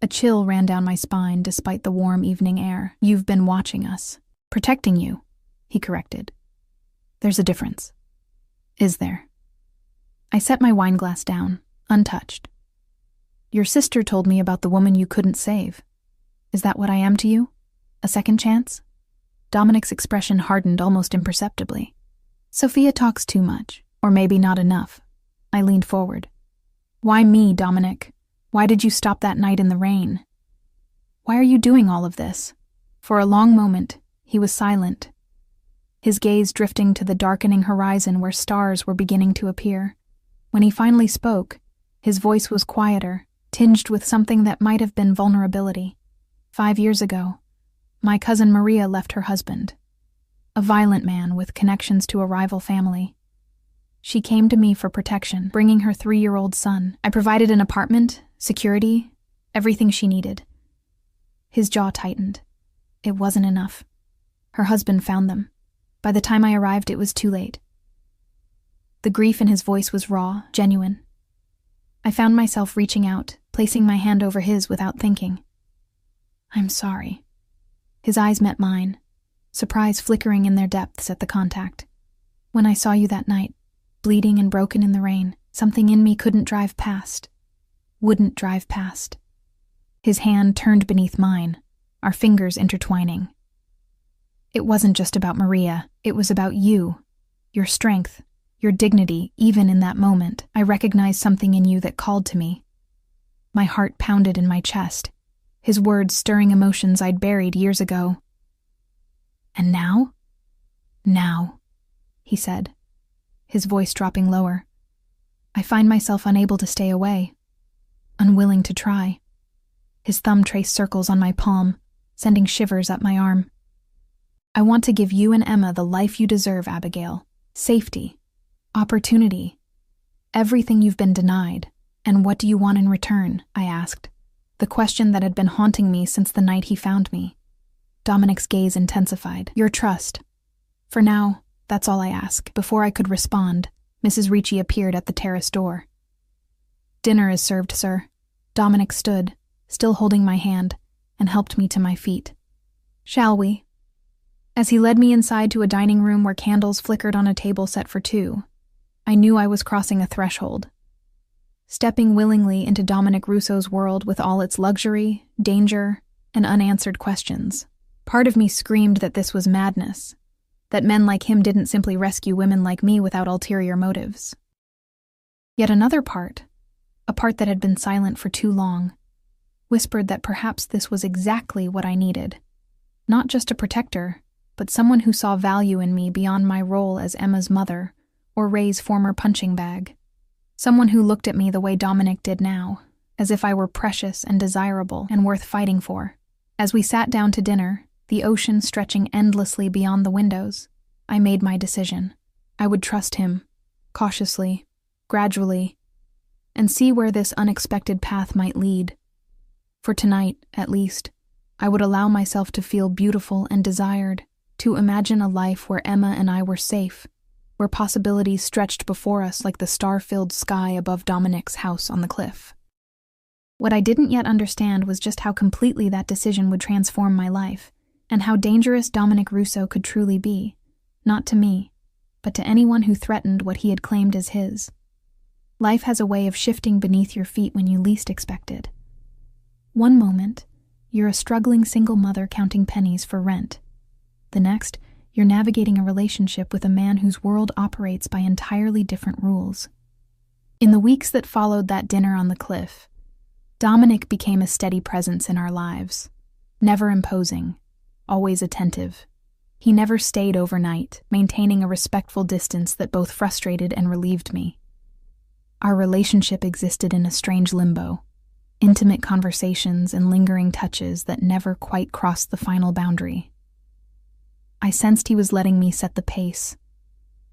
A chill ran down my spine despite the warm evening air. You've been watching us. Protecting you, he corrected. There's a difference. Is there? I set my wine glass down, untouched. Your sister told me about the woman you couldn't save. Is that what I am to you? A second chance? Dominic's expression hardened almost imperceptibly. Sophia talks too much, or maybe not enough. I leaned forward. Why me, Dominic? Why did you stop that night in the rain? Why are you doing all of this? For a long moment, he was silent, his gaze drifting to the darkening horizon where stars were beginning to appear. When he finally spoke, his voice was quieter, tinged with something that might have been vulnerability. 5 years ago, my cousin Maria left her husband, a violent man with connections to a rival family. She came to me for protection, bringing her 3-year-old son. I provided an apartment, security, everything she needed. His jaw tightened. It wasn't enough. Her husband found them. By the time I arrived, it was too late. The grief in his voice was raw, genuine. I found myself reaching out, placing my hand over his without thinking. I'm sorry. His eyes met mine, surprise flickering in their depths at the contact. When I saw you that night, bleeding and broken in the rain, something in me wouldn't drive past. His hand turned beneath mine, our fingers intertwining. It wasn't just about Maria, it was about you, your strength, your dignity. Even in that moment, I recognized something in you that called to me. My heart pounded in my chest, his words stirring emotions I'd buried years ago. And now? Now, he said, his voice dropping lower. I find myself unable to stay away, unwilling to try. His thumb traced circles on my palm, sending shivers up my arm. I want to give you and Emma the life you deserve, Abigail. Safety, opportunity, everything you've been denied. And what do you want in return? I asked, the question that had been haunting me since the night he found me. Dominic's gaze intensified. Your trust. For now, that's all I ask. Before I could respond, Mrs. Ricci appeared at the terrace door. Dinner is served, sir. Dominic stood, still holding my hand, and helped me to my feet. Shall we? As he led me inside to a dining room where candles flickered on a table set for 2, I knew I was crossing a threshold. Stepping willingly into Dominic Russo's world with all its luxury, danger, and unanswered questions. Part of me screamed that this was madness, that men like him didn't simply rescue women like me without ulterior motives. Yet another part, a part that had been silent for too long, whispered that perhaps this was exactly what I needed. Not just a protector, but someone who saw value in me beyond my role as Emma's mother or Ray's former punching bag. Someone who looked at me the way Dominic did now, as if I were precious and desirable and worth fighting for. As we sat down to dinner, the ocean stretching endlessly beyond the windows, I made my decision. I would trust him, cautiously, gradually, and see where this unexpected path might lead. For tonight, at least, I would allow myself to feel beautiful and desired, to imagine a life where Emma and I were safe, where possibilities stretched before us like the star-filled sky above Dominic's house on the cliff. What I didn't yet understand was just how completely that decision would transform my life, and how dangerous Dominic Russo could truly be, not to me, but to anyone who threatened what he had claimed as his. Life has a way of shifting beneath your feet when you least expect it. One moment, you're a struggling single mother counting pennies for rent. The next, you're navigating a relationship with a man whose world operates by entirely different rules. In the weeks that followed that dinner on the cliff, Dominic became a steady presence in our lives, never imposing, always attentive. He never stayed overnight, maintaining a respectful distance that both frustrated and relieved me. Our relationship existed in a strange limbo, intimate conversations and lingering touches that never quite crossed the final boundary. I sensed he was letting me set the pace,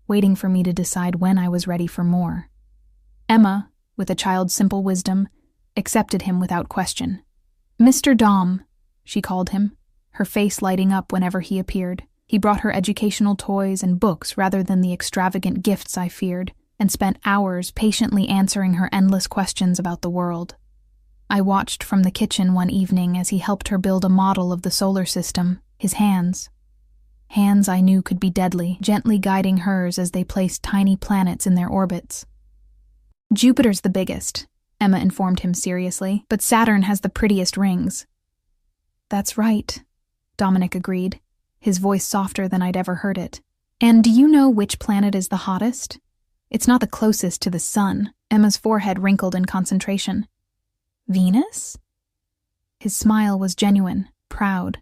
waiting for me to decide when I was ready for more. Emma, with a child's simple wisdom, accepted him without question. "Mr. Dom," she called him, her face lighting up whenever he appeared. He brought her educational toys and books rather than the extravagant gifts I feared, and spent hours patiently answering her endless questions about the world. I watched from the kitchen one evening as he helped her build a model of the solar system, his hands I knew could be deadly, gently guiding hers as they placed tiny planets in their orbits. "Jupiter's the biggest," Emma informed him seriously, "but Saturn has the prettiest rings." "That's right," Dominic agreed, his voice softer than I'd ever heard it. "And do you know which planet is the hottest? It's not the closest to the sun." Emma's forehead wrinkled in concentration. "Venus?" His smile was genuine, proud.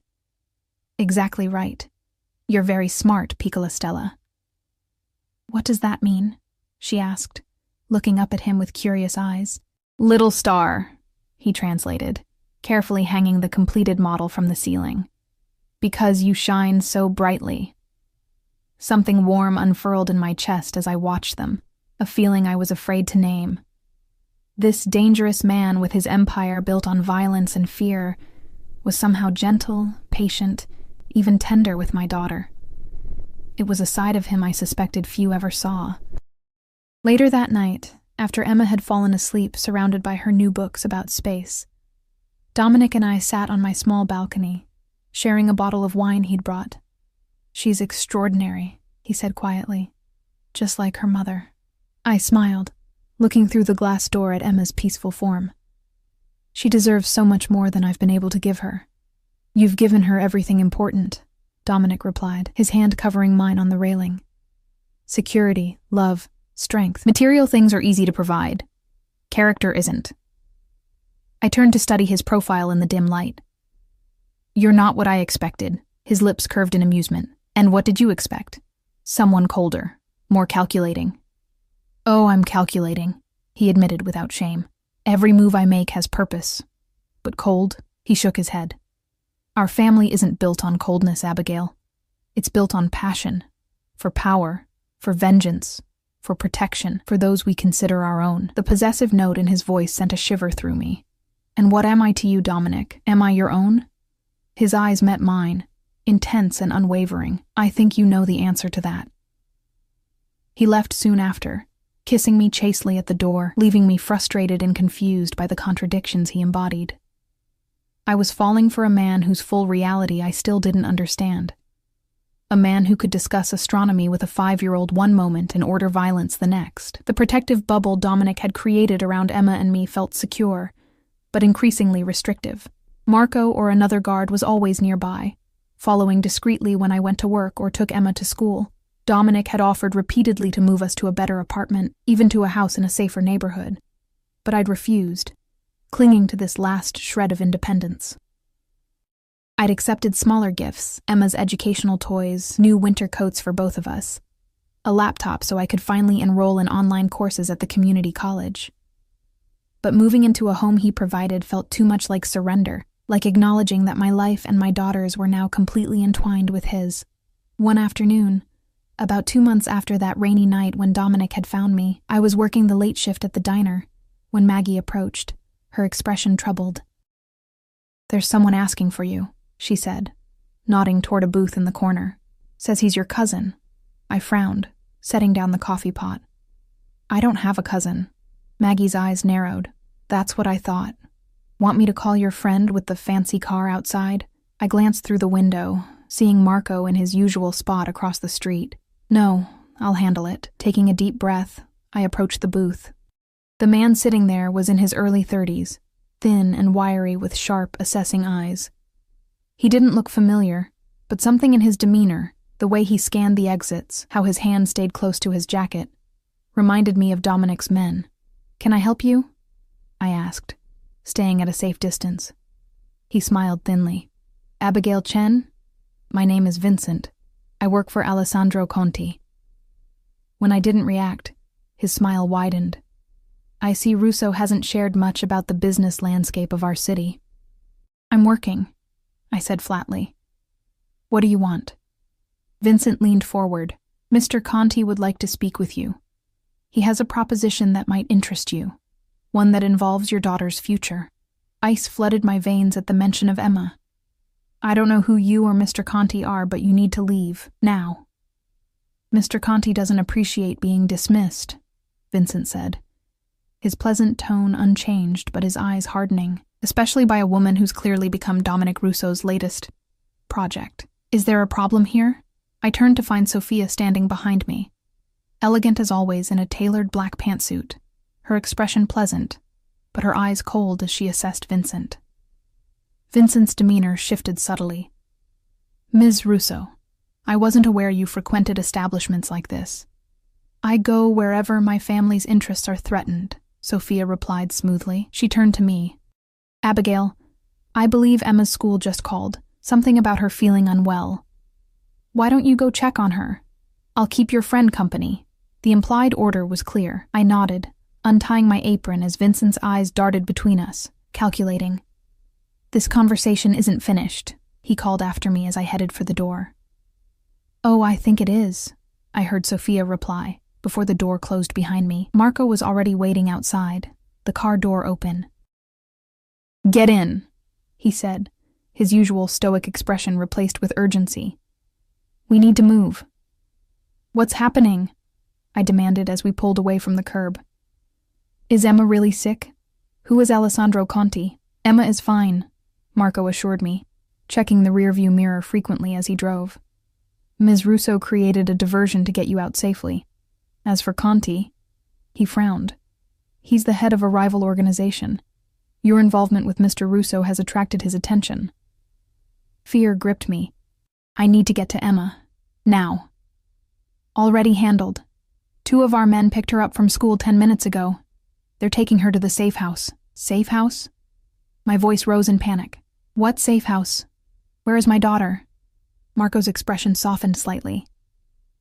"Exactly right. You're very smart, Piccola Stella." "What does that mean?" she asked, looking up at him with curious eyes. "Little star," he translated, carefully hanging the completed model from the ceiling. "Because you shine so brightly." Something warm unfurled in my chest as I watched them, a feeling I was afraid to name. This dangerous man with his empire built on violence and fear was somehow gentle, patient, even tender with my daughter. It was a side of him I suspected few ever saw. Later that night, after Emma had fallen asleep surrounded by her new books about space, Dominic and I sat on my small balcony, sharing a bottle of wine he'd brought. "She's extraordinary," he said quietly, "just like her mother." I smiled, looking through the glass door at Emma's peaceful form. "She deserves so much more than I've been able to give her." "You've given her everything important," Dominic replied, his hand covering mine on the railing. "Security, love, strength. Material things are easy to provide. Character isn't." I turned to study his profile in the dim light. "You're not what I expected," his lips curved in amusement. "And what did you expect?" "Someone colder, more calculating." "Oh, I'm calculating," he admitted without shame. "Every move I make has purpose. But cold?" He shook his head. "Our family isn't built on coldness, Abigail. It's built on passion, for power, for vengeance, for protection, for those we consider our own." The possessive note in his voice sent a shiver through me. "And what am I to you, Dominic? Am I your own?" His eyes met mine, intense and unwavering. "I think you know the answer to that." He left soon after, kissing me chastely at the door, leaving me frustrated and confused by the contradictions he embodied. I was falling for a man whose full reality I still didn't understand. A man who could discuss astronomy with a 5-year-old one moment and order violence the next. The protective bubble Dominic had created around Emma and me felt secure, but increasingly restrictive. Marco or another guard was always nearby, following discreetly when I went to work or took Emma to school. Dominic had offered repeatedly to move us to a better apartment, even to a house in a safer neighborhood. But I'd refused, clinging to this last shred of independence. I'd accepted smaller gifts, Emma's educational toys, new winter coats for both of us, a laptop so I could finally enroll in online courses at the community college. But moving into a home he provided felt too much like surrender, like acknowledging that my life and my daughter's were now completely entwined with his. One afternoon, about 2 months after that rainy night when Dominic had found me, I was working the late shift at the diner when Maggie approached, her expression troubled. "There's someone asking for you," she said, nodding toward a booth in the corner. "Says he's your cousin." I frowned, setting down the coffee pot. "I don't have a cousin." Maggie's eyes narrowed. "That's what I thought. Want me to call your friend with the fancy car outside?" I glanced through the window, seeing Marco in his usual spot across the street. "No, I'll handle it." Taking a deep breath, I approached the booth. The man sitting there was in his early 30s, thin and wiry with sharp, assessing eyes. He didn't look familiar, but something in his demeanor, the way he scanned the exits, how his hand stayed close to his jacket, reminded me of Dominic's men. "Can I help you?" I asked, staying at a safe distance. He smiled thinly. "Abigail Chen? My name is Vincent. I work for Alessandro Conti." When I didn't react, his smile widened. I see Russo hasn't shared much about the business landscape of our city. I'm working, I said flatly. What do you want? Vincent leaned forward. Mr. Conti would like to speak with you. He has a proposition that might interest you, one that involves your daughter's future. Ice flooded my veins at the mention of Emma. I don't know who you or Mr. Conti are, but you need to leave, now. Mr. Conti doesn't appreciate being dismissed, Vincent said, his pleasant tone unchanged but his eyes hardening, especially by a woman who's clearly become Dominic Russo's latest project. Is there a problem here? I turned to find Sophia standing behind me, elegant as always in a tailored black pantsuit, her expression pleasant, but her eyes cold as she assessed Vincent. Vincent's demeanor shifted subtly. Ms. Russo, I wasn't aware you frequented establishments like this. I go wherever my family's interests are threatened, Sophia replied smoothly. She turned to me. Abigail, I believe Emma's school just called. Something about her feeling unwell. Why don't you go check on her? I'll keep your friend company. The implied order was clear. I nodded, untying my apron as Vincent's eyes darted between us, calculating. This conversation isn't finished, he called after me as I headed for the door. Oh, I think it is, I heard Sophia reply, before the door closed behind me. Marco was already waiting outside, the car door open. Get in, he said, his usual stoic expression replaced with urgency. We need to move. What's happening? I demanded as we pulled away from the curb. Is Emma really sick? Who is Alessandro Conti? Emma is fine, Marco assured me, checking the rearview mirror frequently as he drove. Ms. Russo created a diversion to get you out safely. As for Conti, he frowned. He's the head of a rival organization. Your involvement with Mr. Russo has attracted his attention. Fear gripped me. I need to get to Emma. Now. Already handled. 2 of our men picked her up from school 10 minutes ago. They're taking her to the safe house. Safe house? My voice rose in panic. What safe house? Where is my daughter? Marco's expression softened slightly.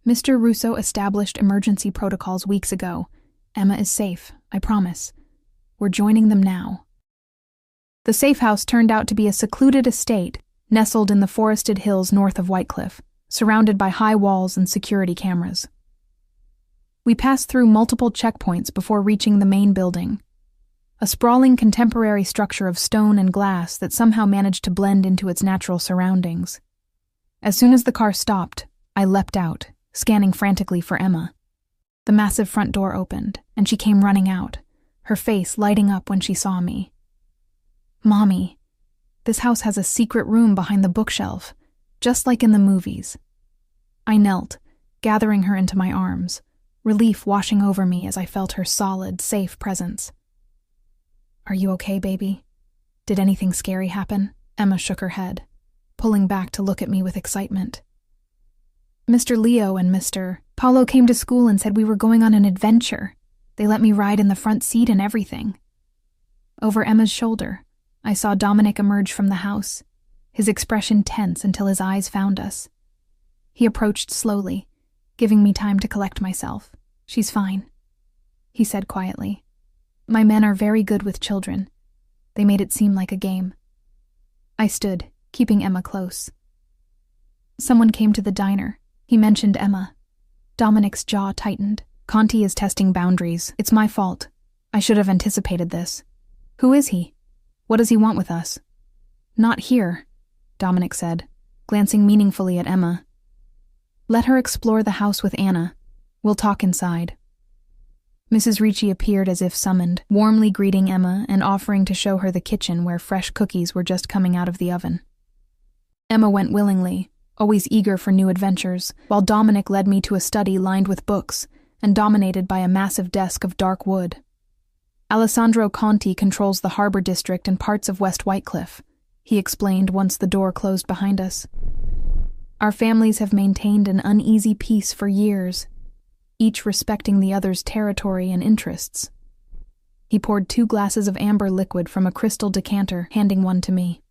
Mr. Russo established emergency protocols weeks ago. Emma is safe, I promise. We're joining them now. The safe house turned out to be a secluded estate nestled in the forested hills north of Whitecliff, surrounded by high walls and security cameras. We passed through multiple checkpoints before reaching the main building, a sprawling contemporary structure of stone and glass that somehow managed to blend into its natural surroundings. As soon as the car stopped, I leapt out, scanning frantically for Emma. The massive front door opened, and she came running out, her face lighting up when she saw me. Mommy, this house has a secret room behind the bookshelf, just like in the movies. I knelt, gathering her into my arms, relief washing over me as I felt her solid, safe presence. Are you okay, baby? Did anything scary happen? Emma shook her head, pulling back to look at me with excitement. Mr. Leo and Mr. Paolo came to school and said we were going on an adventure. They let me ride in the front seat and everything. Over Emma's shoulder, I saw Dominic emerge from the house, his expression tense until his eyes found us. He approached slowly, giving me time to collect myself. She's fine, he said quietly. My men are very good with children. They made it seem like a game. I stood, keeping Emma close. Someone came to the diner. He mentioned Emma. Dominic's jaw tightened. Conti is testing boundaries. It's my fault. I should have anticipated this. Who is he? What does he want with us? Not here, Dominic said, glancing meaningfully at Emma. Let her explore the house with Anna. We'll talk inside. Mrs. Ricci appeared as if summoned, warmly greeting Emma and offering to show her the kitchen where fresh cookies were just coming out of the oven. Emma went willingly, always eager for new adventures, while Dominic led me to a study lined with books and dominated by a massive desk of dark wood. Alessandro Conti controls the harbor district and parts of West Whitecliff, he explained once the door closed behind us. Our families have maintained an uneasy peace for years, each respecting the other's territory and interests. He poured 2 glasses of amber liquid from a crystal decanter, handing one to me.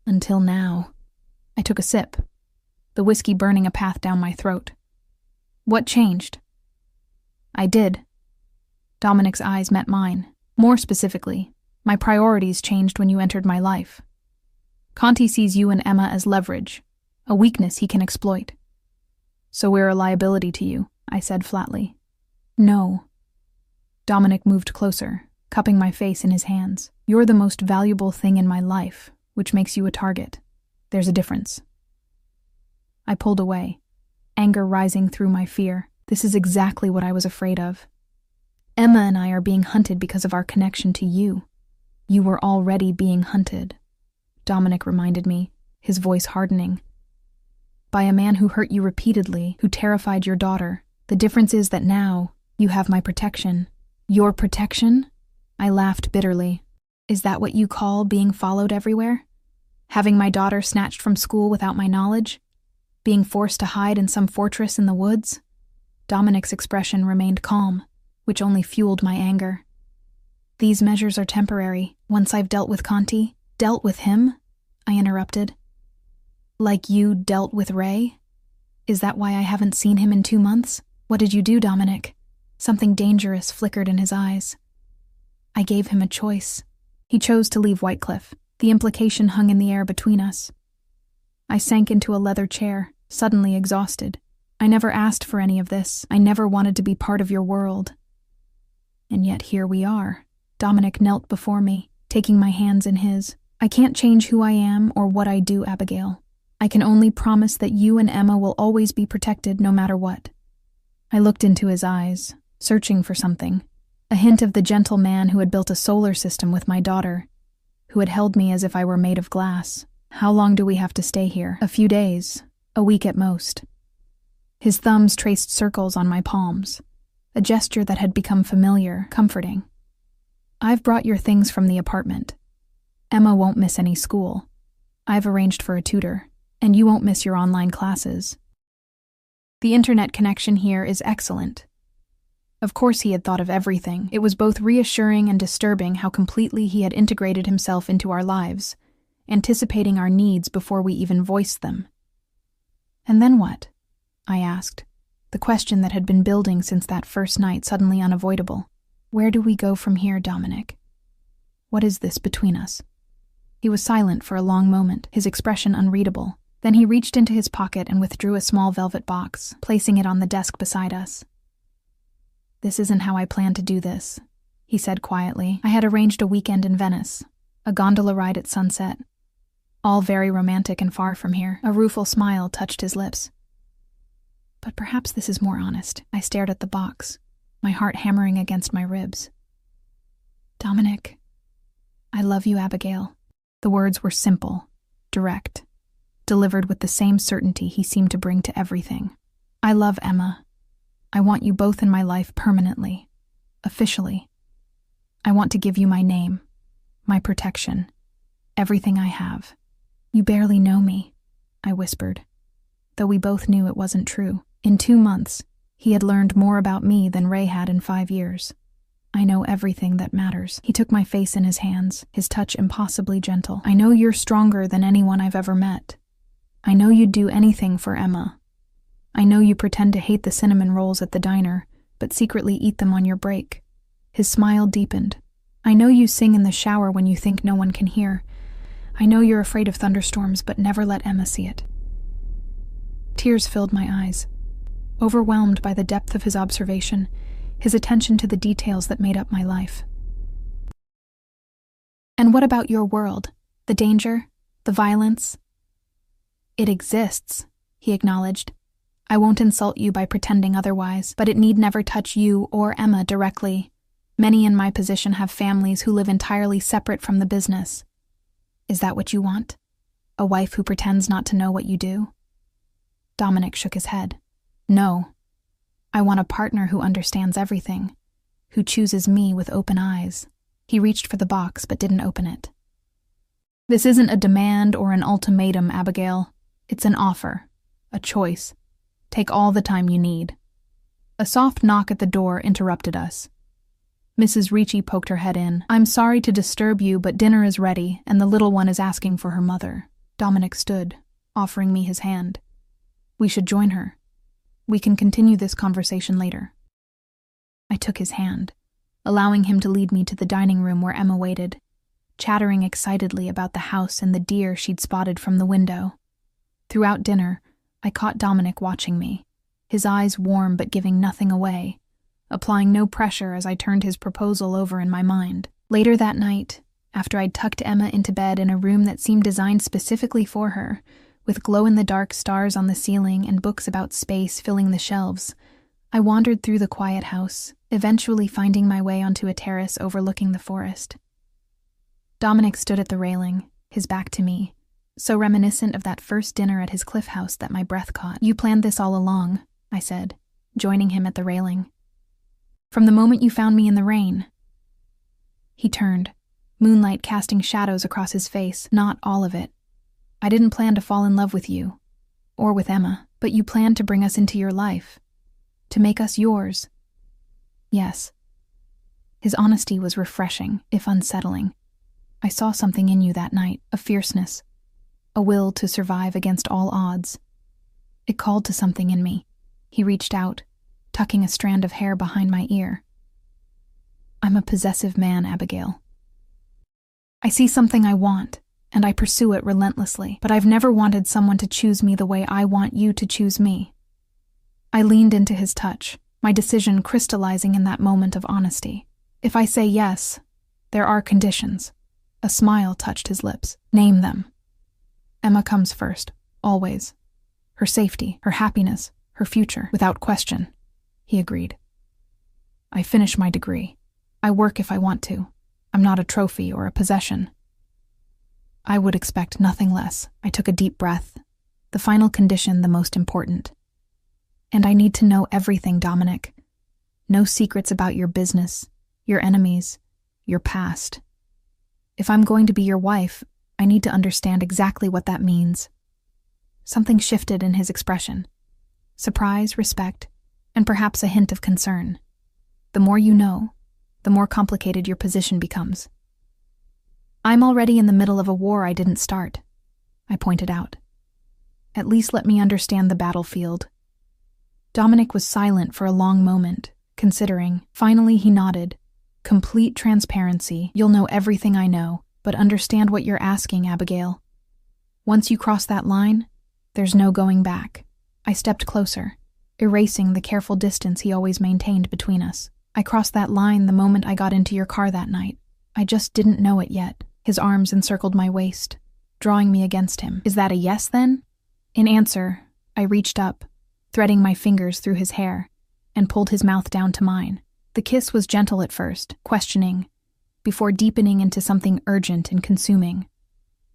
Until now. I took a sip, the whiskey burning a path down my throat. What changed? I did. Dominic's eyes met mine, More specifically, my priorities changed when you entered my life. Conti sees you and Emma as leverage, a weakness he can exploit. So we're a liability to you, I said flatly. No. Dominic moved closer, cupping my face in his hands. You're the most valuable thing in my life, which makes you a target. There's a difference. I pulled away, anger rising through my fear. This is exactly what I was afraid of. Emma and I are being hunted because of our connection to you. You were already being hunted, Dominic reminded me, his voice hardening. By a man who hurt you repeatedly, who terrified your daughter. The difference is that now, you have my protection. Your protection? I laughed bitterly. Is that what you call being followed everywhere? Having my daughter snatched from school without my knowledge? Being forced to hide in some fortress in the woods? Dominic's expression remained calm, which only fueled my anger. These measures are temporary. Once I've dealt with Conti, dealt with him, I interrupted. Like you dealt with Ray? Is that why I haven't seen him in 2 months? What did you do, Dominic? Something dangerous flickered in his eyes. I gave him a choice. He chose to leave Whitecliff. The implication hung in the air between us. I sank into a leather chair, suddenly exhausted. I never asked for any of this. I never wanted to be part of your world. And yet here we are. Dominic knelt before me, taking my hands in his. I can't change who I am or what I do, Abigail. I can only promise that you and Emma will always be protected no matter what. I looked into his eyes, searching for something. A hint of the gentle man who had built a solar system with my daughter, who had held me as if I were made of glass. How long do we have to stay here? A few days, a week at most. His thumbs traced circles on my palms, a gesture that had become familiar, comforting. I've brought your things from the apartment. Emma won't miss any school. I've arranged for a tutor, and you won't miss your online classes. The internet connection here is excellent. Of course he had thought of everything. It was both reassuring and disturbing how completely he had integrated himself into our lives, anticipating our needs before we even voiced them. And then what? I asked, the question that had been building since that first night suddenly unavoidable. Where do we go from here, Dominic? What is this between us? He was silent for a long moment, his expression unreadable. Then he reached into his pocket and withdrew a small velvet box, placing it on the desk beside us. This isn't how I planned to do this, he said quietly. I had arranged a weekend in Venice, a gondola ride at sunset. All very romantic and far from here. A rueful smile touched his lips. But perhaps this is more honest. I stared at the box, my heart hammering against my ribs. Dominic, I love you, Abigail. The words were simple, direct, delivered with the same certainty he seemed to bring to everything. I love Emma. I want you both in my life permanently, officially. I want to give you my name, my protection, everything I have. You barely know me, I whispered, though we both knew it wasn't true. In 2 months, he had learned more about me than Ray had in 5 years. I know everything that matters. He took my face in his hands, his touch impossibly gentle. I know you're stronger than anyone I've ever met. I know you'd do anything for Emma. I know you pretend to hate the cinnamon rolls at the diner, but secretly eat them on your break. His smile deepened. I know you sing in the shower when you think no one can hear. I know you're afraid of thunderstorms, but never let Emma see it. Tears filled my eyes. Overwhelmed by the depth of his observation, his attention to the details that made up my life. And what about your world? The danger? The violence? It exists, he acknowledged. I won't insult you by pretending otherwise, but it need never touch you or Emma directly. Many in my position have families who live entirely separate from the business. Is that what you want? A wife who pretends not to know what you do? Dominic shook his head. No. I want a partner who understands everything, who chooses me with open eyes. He reached for the box but didn't open it. This isn't a demand or an ultimatum, Abigail. It's an offer, a choice. Take all the time you need. A soft knock at the door interrupted us. Mrs. Ricci poked her head in. I'm sorry to disturb you, but dinner is ready, and the little one is asking for her mother. Dominic stood, offering me his hand. We should join her. We can continue this conversation later. I took his hand, allowing him to lead me to the dining room where Emma waited, chattering excitedly about the house and the deer she'd spotted from the window. Throughout dinner, I caught Dominic watching me, his eyes warm but giving nothing away, applying no pressure as I turned his proposal over in my mind. Later that night, after I'd tucked Emma into bed in a room that seemed designed specifically for her, with glow-in-the-dark stars on the ceiling and books about space filling the shelves, I wandered through the quiet house, eventually finding my way onto a terrace overlooking the forest. Dominic stood at the railing, his back to me, so reminiscent of that first dinner at his cliff house that my breath caught. "You planned this all along," I said, joining him at the railing. "From the moment you found me in the rain." He turned, moonlight casting shadows across his face. "Not all of it. I didn't plan to fall in love with you, or with Emma, but you planned to bring us into your life, to make us yours." "Yes." His honesty was refreshing, if unsettling. "I saw something in you that night, a fierceness, a will to survive against all odds. It called to something in me." He reached out, tucking a strand of hair behind my ear. "I'm a possessive man, Abigail. I see something I want, and I pursue it relentlessly, but I've never wanted someone to choose me the way I want you to choose me." I leaned into his touch, my decision crystallizing in that moment of honesty. "If I say yes, there are conditions." A smile touched his lips. "Name them." "Emma comes first, always. Her safety, her happiness, her future, without question," he agreed. "I finish my degree. I work if I want to. I'm not a trophy or a possession." I would expect nothing less. I took a deep breath. The final condition, the most important. "And I need to know everything, Dominic. No secrets about your business, your enemies, your past. If I'm going to be your wife, I need to understand exactly what that means." Something shifted in his expression. Surprise, respect, and perhaps a hint of concern. "The more you know, the more complicated your position becomes." "I'm already in the middle of a war I didn't start," I pointed out. "At least let me understand the battlefield." Dominic was silent for a long moment, considering. Finally he nodded. "Complete transparency. You'll know everything I know, but understand what you're asking, Abigail. Once you cross that line, there's no going back." I stepped closer, erasing the careful distance he always maintained between us. "I crossed that line the moment I got into your car that night. I just didn't know it yet." His arms encircled my waist, drawing me against him. "Is that a yes, then?" In answer, I reached up, threading my fingers through his hair, and pulled his mouth down to mine. The kiss was gentle at first, questioning, before deepening into something urgent and consuming.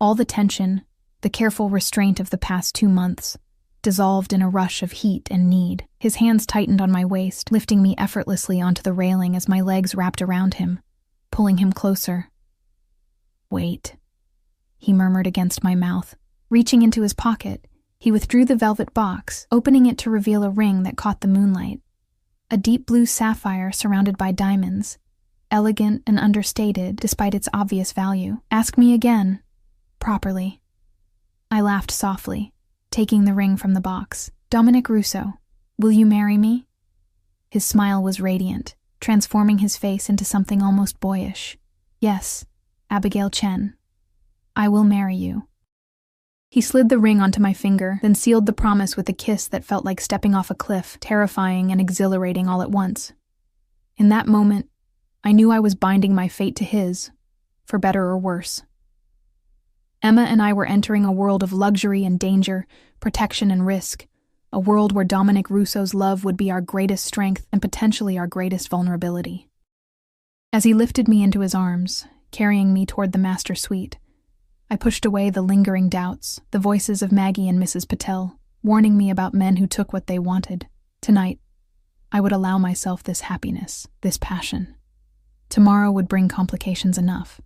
All the tension, the careful restraint of the past 2 months, dissolved in a rush of heat and need. His hands tightened on my waist, lifting me effortlessly onto the railing as my legs wrapped around him, pulling him closer. "Wait," he murmured against my mouth. Reaching into his pocket, he withdrew the velvet box, opening it to reveal a ring that caught the moonlight. A deep blue sapphire surrounded by diamonds, elegant and understated despite its obvious value. "Ask me again." "Properly." I laughed softly, taking the ring from the box. "Dominic Russo, will you marry me?" His smile was radiant, transforming his face into something almost boyish. "Yes, Abigail Chen. I will marry you." He slid the ring onto my finger, then sealed the promise with a kiss that felt like stepping off a cliff, terrifying and exhilarating all at once. In that moment, I knew I was binding my fate to his, for better or worse. Emma and I were entering a world of luxury and danger, protection and risk, a world where Dominic Russo's love would be our greatest strength and potentially our greatest vulnerability. As he lifted me into his arms, carrying me toward the master suite, I pushed away the lingering doubts, the voices of Maggie and Mrs. Patel, warning me about men who took what they wanted. Tonight, I would allow myself this happiness, this passion. Tomorrow would bring complications enough.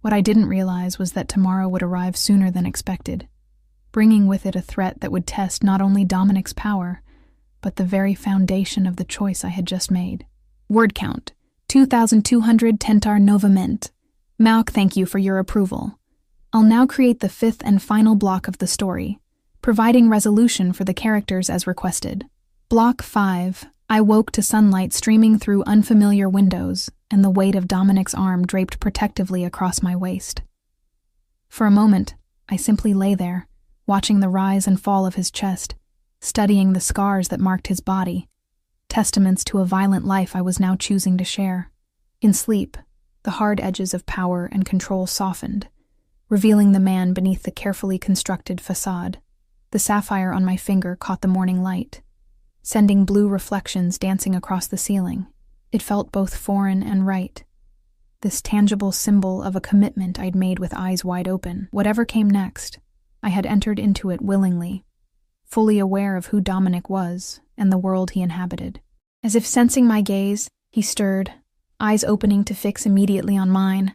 What I didn't realize was that tomorrow would arrive sooner than expected, bringing with it a threat that would test not only Dominic's power, but the very foundation of the choice I had just made. Word count, 2,200 tentar novament. Mauk, thank you for your approval. I'll now create the 5th and final block of the story, providing resolution for the characters as requested. Block 5, I woke to sunlight streaming through unfamiliar windows and the weight of Dominic's arm draped protectively across my waist. For a moment, I simply lay there, watching the rise and fall of his chest, studying the scars that marked his body, testaments to a violent life I was now choosing to share. In sleep, the hard edges of power and control softened, revealing the man beneath the carefully constructed facade. The sapphire on my finger caught the morning light, sending blue reflections dancing across the ceiling. It felt both foreign and right. This tangible symbol of a commitment I'd made with eyes wide open. Whatever came next, I had entered into it willingly, fully aware of who Dominic was and the world he inhabited. As if sensing my gaze, he stirred, eyes opening to fix immediately on mine.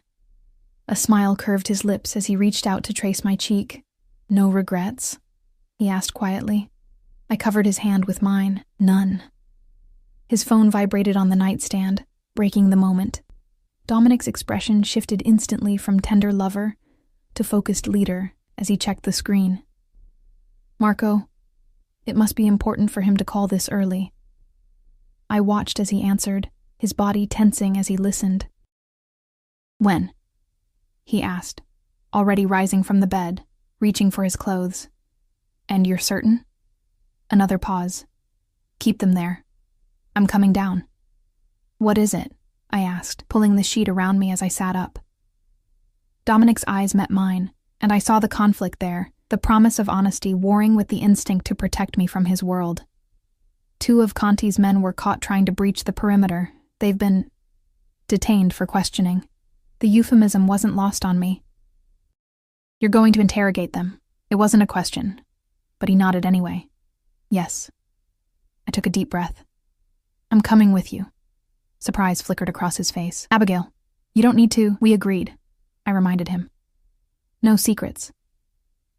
A smile curved his lips as he reached out to trace my cheek. "No regrets?" he asked quietly. I covered his hand with mine. "None." His phone vibrated on the nightstand, breaking the moment. Dominic's expression shifted instantly from tender lover to focused leader as he checked the screen. "Marco, it must be important for him to call this early." I watched as he answered, his body tensing as he listened. "When?" he asked, already rising from the bed, reaching for his clothes. "And you're certain?" Another pause. "Keep them there. I'm coming down." "What is it?" I asked, pulling the sheet around me as I sat up. Dominic's eyes met mine, and I saw the conflict there, the promise of honesty warring with the instinct to protect me from his world. 2 of Conti's men were caught trying to breach the perimeter. They've been detained for questioning. The euphemism wasn't lost on me. "You're going to interrogate them." It wasn't a question, but he nodded anyway. "Yes." I took a deep breath. "I'm coming with you." Surprise flickered across his face. "Abigail, you don't need to." "We agreed," I reminded him. "No secrets.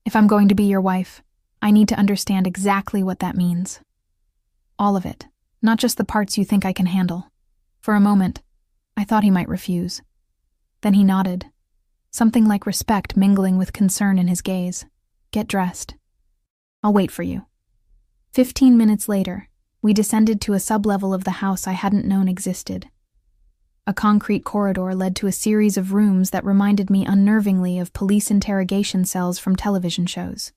If I'm going to be your wife, I need to understand exactly what that means. All of it, not just the parts you think I can handle." For a moment, I thought he might refuse. Then he nodded, something like respect mingling with concern in his gaze. "Get dressed. I'll wait for you." 15 minutes later, we descended to a sublevel of the house I hadn't known existed. A concrete corridor led to a series of rooms that reminded me unnervingly of police interrogation cells from television shows.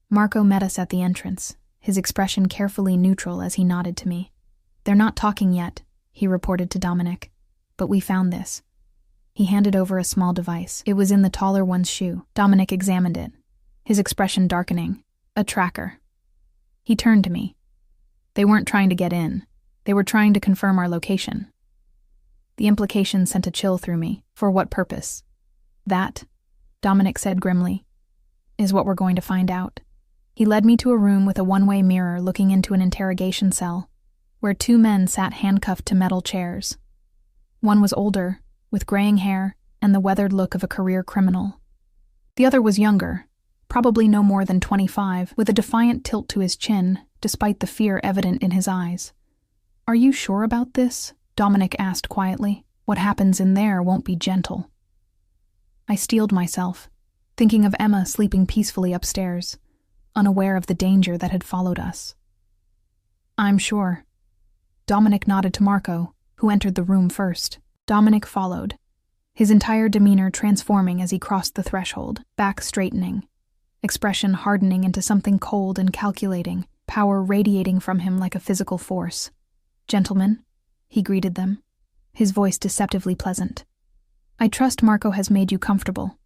Marco met us at the entrance, his expression carefully neutral as he nodded to me. "They're not talking yet," he reported to Dominic, "but we found this." He handed over a small device. It was in the taller one's shoe. Dominic examined it, his expression darkening. "A tracker." He turned to me. "They weren't trying to get in. They were trying to confirm our location." The implication sent a chill through me. "For what purpose?" "That," Dominic said grimly, "is what we're going to find out." He led me to a room with a one-way mirror looking into an interrogation cell, where 2 men sat handcuffed to metal chairs. One was older, with graying hair and the weathered look of a career criminal. The other was younger, probably no more than 25, with a defiant tilt to his chin, despite the fear evident in his eyes. "Are you sure about this?" Dominic asked quietly. "What happens in there won't be gentle." I steeled myself, thinking of Emma sleeping peacefully upstairs, unaware of the danger that had followed us. "I'm sure." Dominic nodded to Marco, who entered the room first. Dominic followed, his entire demeanor transforming as he crossed the threshold, back straightening, expression hardening into something cold and calculating, power radiating from him like a physical force. "Gentlemen," he greeted them, his voice deceptively pleasant. "I trust Marco has made you comfortable."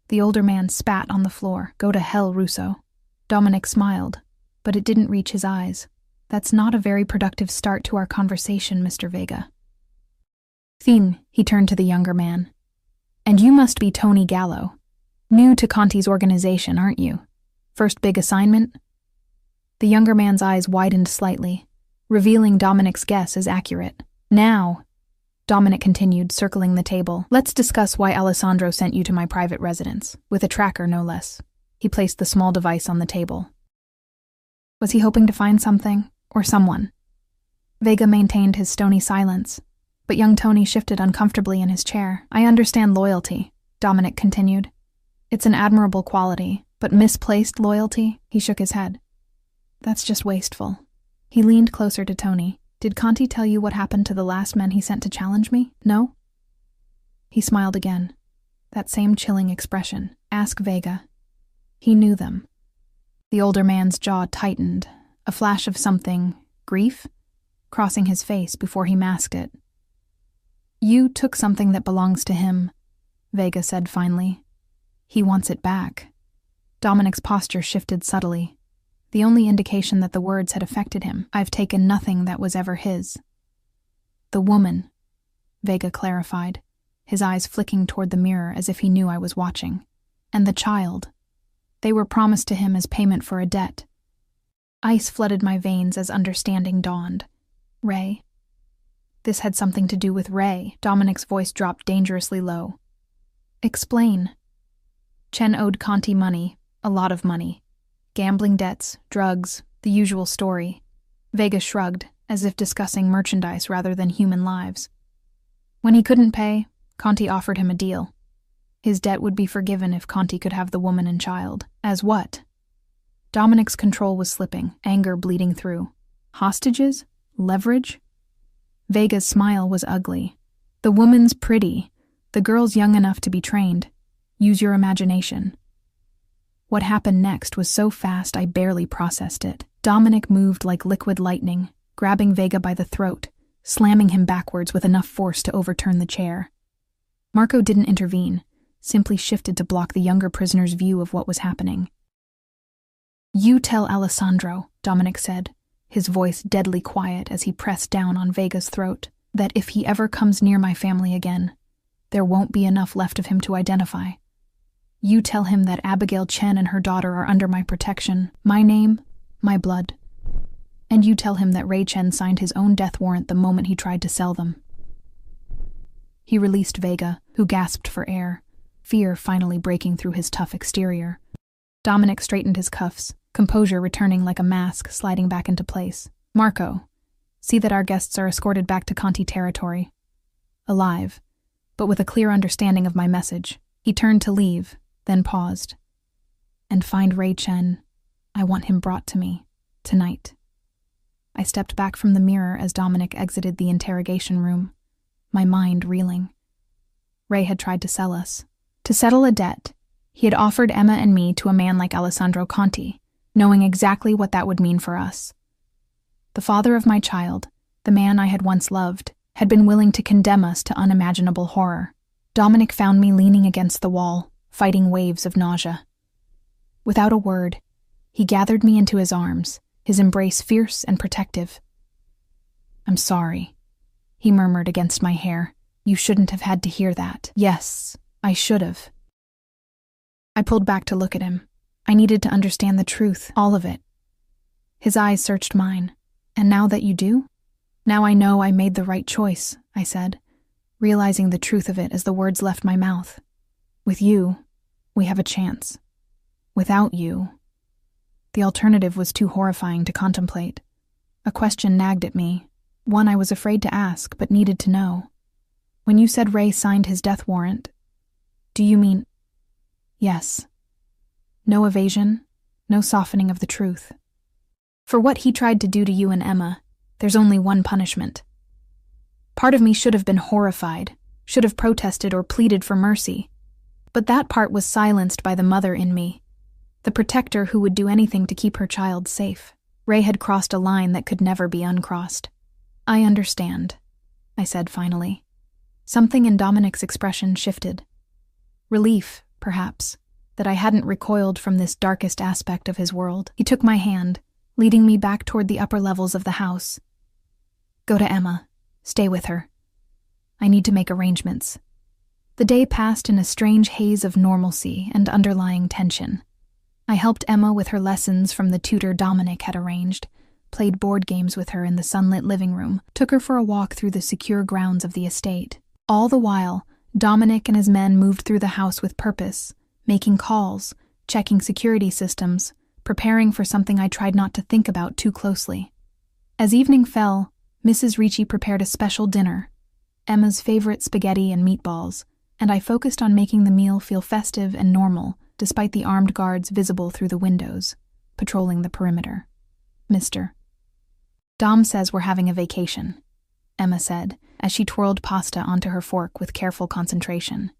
The older man spat on the floor. "Go to hell, Russo." Dominic smiled, but it didn't reach his eyes. "That's not a very productive start to our conversation, Mr. Vega." "Thin," he turned to the younger man. "And you must be Tony Gallo. New to Conti's organization, aren't you? First big assignment?" The younger man's eyes widened slightly, revealing Dominic's guess as accurate. "Now," Dominic continued, circling the table, "let's discuss why Alessandro sent you to my private residence, with a tracker no less." He placed the small device on the table. Was he hoping to find something, or someone? Vega maintained his stony silence, but young Tony shifted uncomfortably in his chair. "I understand loyalty," Dominic continued. "It's an admirable quality, but misplaced loyalty?" He shook his head. "That's just wasteful." He leaned closer to Tony. Did Conti tell you what happened to the last men he sent to challenge me? No? He smiled again. That same chilling expression. Ask Vega. He knew them. The older man's jaw tightened, a flash of something, grief, crossing his face before he masked it. You took something that belongs to him, Vega said finally. He wants it back. Dominic's posture shifted subtly, the only indication that the words had affected him. I've taken nothing that was ever his. The woman, Vega clarified, his eyes flicking toward the mirror as if he knew I was watching. And the child. They were promised to him as payment for a debt. Ice flooded my veins as understanding dawned. Ray. This had something to do with Ray. Dominic's voice dropped dangerously low. Explain. Chen owed Conti money, a lot of money. Gambling debts, drugs, the usual story. Vega shrugged, as if discussing merchandise rather than human lives. When he couldn't pay, Conti offered him a deal. His debt would be forgiven if Conti could have the woman and child. As what? Dominic's control was slipping, anger bleeding through. Hostages? Leverage? Vega's smile was ugly. The woman's pretty. The girl's young enough to be trained. Use your imagination. What happened next was so fast I barely processed it. Dominic moved like liquid lightning, grabbing Vega by the throat, slamming him backwards with enough force to overturn the chair. Marco didn't intervene, simply shifted to block the younger prisoner's view of what was happening. You tell Alessandro, Dominic said, his voice deadly quiet as he pressed down on Vega's throat, that if he ever comes near my family again, there won't be enough left of him to identify. You tell him that Abigail Chen and her daughter are under my protection, my name, my blood. And you tell him that Ray Chen signed his own death warrant the moment he tried to sell them. He released Vega, who gasped for air, fear finally breaking through his tough exterior. Dominic straightened his cuffs, composure returning like a mask sliding back into place. Marco, see that our guests are escorted back to Conti territory. Alive, but with a clear understanding of my message. He turned to leave, then paused. And find Ray Chen. I want him brought to me, tonight. I stepped back from the mirror as Dominic exited the interrogation room, my mind reeling. Ray had tried to sell us. To settle a debt, he had offered Emma and me to a man like Alessandro Conti, knowing exactly what that would mean for us. The father of my child, the man I had once loved, had been willing to condemn us to unimaginable horror. Dominic found me leaning against the wall, fighting waves of nausea. Without a word, he gathered me into his arms, his embrace fierce and protective. I'm sorry, he murmured against my hair. You shouldn't have had to hear that. Yes, I should have. I pulled back to look at him. I needed to understand the truth, all of it. His eyes searched mine. And now that you do? Now I know I made the right choice, I said, realizing the truth of it as the words left my mouth. With you, we have a chance. Without you. The alternative was too horrifying to contemplate. A question nagged at me, one I was afraid to ask but needed to know. When you said Ray signed his death warrant, do you mean... Yes. No evasion, no softening of the truth. For what he tried to do to you and Emma, there's only one punishment. Part of me should have been horrified, should have protested or pleaded for mercy. But that part was silenced by the mother in me, the protector who would do anything to keep her child safe. Ray had crossed a line that could never be uncrossed. I understand, I said finally. Something in Dominic's expression shifted. Relief, perhaps, that I hadn't recoiled from this darkest aspect of his world. He took my hand, leading me back toward the upper levels of the house. Go to Emma. Stay with her. I need to make arrangements. The day passed in a strange haze of normalcy and underlying tension. I helped Emma with her lessons from the tutor Dominic had arranged, played board games with her in the sunlit living room, took her for a walk through the secure grounds of the estate. All the while, Dominic and his men moved through the house with purpose, making calls, checking security systems, preparing for something I tried not to think about too closely. As evening fell, Mrs. Ricci prepared a special dinner, Emma's favorite spaghetti and meatballs, and I focused on making the meal feel festive and normal, despite the armed guards visible through the windows, patrolling the perimeter. Mr. Dom says we're having a vacation, Emma said, as she twirled pasta onto her fork with careful concentration.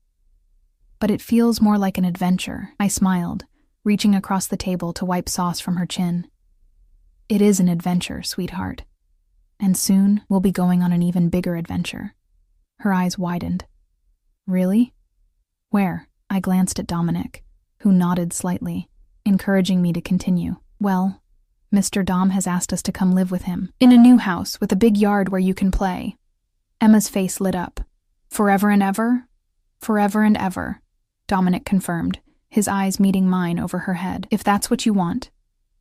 But it feels more like an adventure, I smiled, reaching across the table to wipe sauce from her chin. It is an adventure, sweetheart. And soon we'll be going on an even bigger adventure. Her eyes widened. Really? Where? I glanced at Dominic, who nodded slightly, encouraging me to continue. Well, Mr. Dom has asked us to come live with him, in a new house with a big yard where you can play. Emma's face lit up. Forever and ever? Forever and ever, Dominic confirmed, his eyes meeting mine over her head. If that's what you want.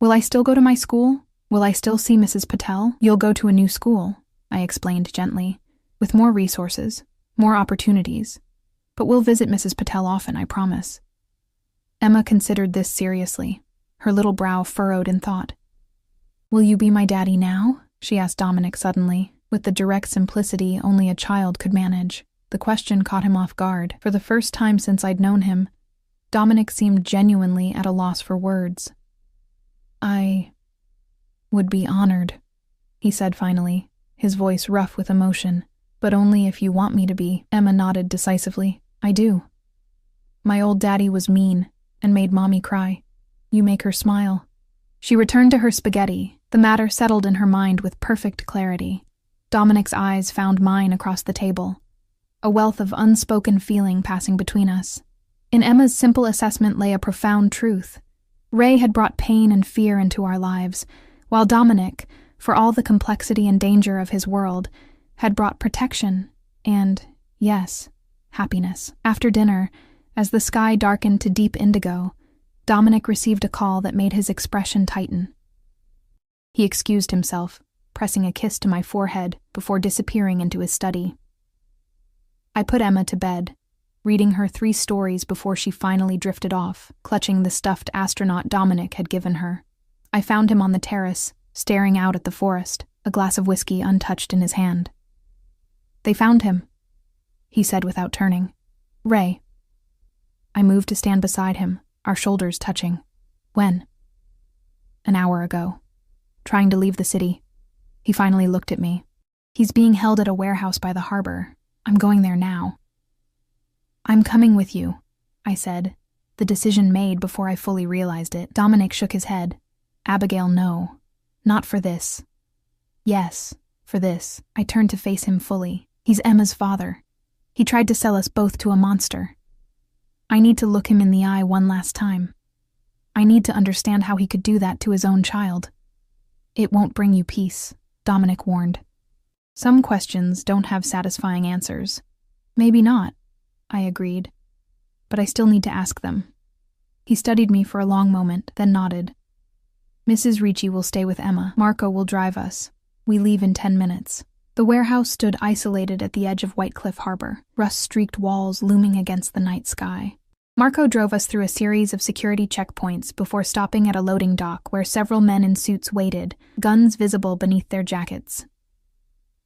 Will I still go to my school? Will I still see Mrs. Patel? You'll go to a new school, I explained gently, with more resources, more opportunities. But we'll visit Mrs. Patel often, I promise. Emma considered this seriously, her little brow furrowed in thought. Will you be my daddy now? She asked Dominic suddenly, with the direct simplicity only a child could manage. The question caught him off guard. For the first time since I'd known him, Dominic seemed genuinely at a loss for words. I would be honored, he said finally, his voice rough with emotion. But only if you want me to be, Emma nodded decisively. I do. My old daddy was mean and made Mommy cry. You make her smile. She returned to her spaghetti, the matter settled in her mind with perfect clarity. Dominic's eyes found mine across the table, a wealth of unspoken feeling passing between us. In Emma's simple assessment lay a profound truth. Ray had brought pain and fear into our lives, while Dominic, for all the complexity and danger of his world, had brought protection and, yes, happiness. After dinner, as the sky darkened to deep indigo, Dominic received a call that made his expression tighten. He excused himself, pressing a kiss to my forehead before disappearing into his study. I put Emma to bed, reading her 3 stories before she finally drifted off, clutching the stuffed astronaut Dominic had given her. I found him on the terrace, staring out at the forest, a glass of whiskey untouched in his hand. They found him, he said without turning. Ray. I moved to stand beside him, our shoulders touching. When? An hour ago. Trying to leave the city. He finally looked at me. He's being held at a warehouse by the harbor. I'm going there now. I'm coming with you, I said, the decision made before I fully realized it. Dominic shook his head. Abigail, no. Not for this. Yes, for this. I turned to face him fully. He's Emma's father. He tried to sell us both to a monster. I need to look him in the eye one last time. I need to understand how he could do that to his own child. It won't bring you peace, Dominic warned. Some questions don't have satisfying answers. Maybe not, I agreed. But I still need to ask them. He studied me for a long moment, then nodded. Mrs. Ricci will stay with Emma. Marco will drive us. We leave in 10 minutes. The warehouse stood isolated at the edge of White Cliff Harbor, rust-streaked walls looming against the night sky. Marco drove us through a series of security checkpoints before stopping at a loading dock where several men in suits waited, guns visible beneath their jackets.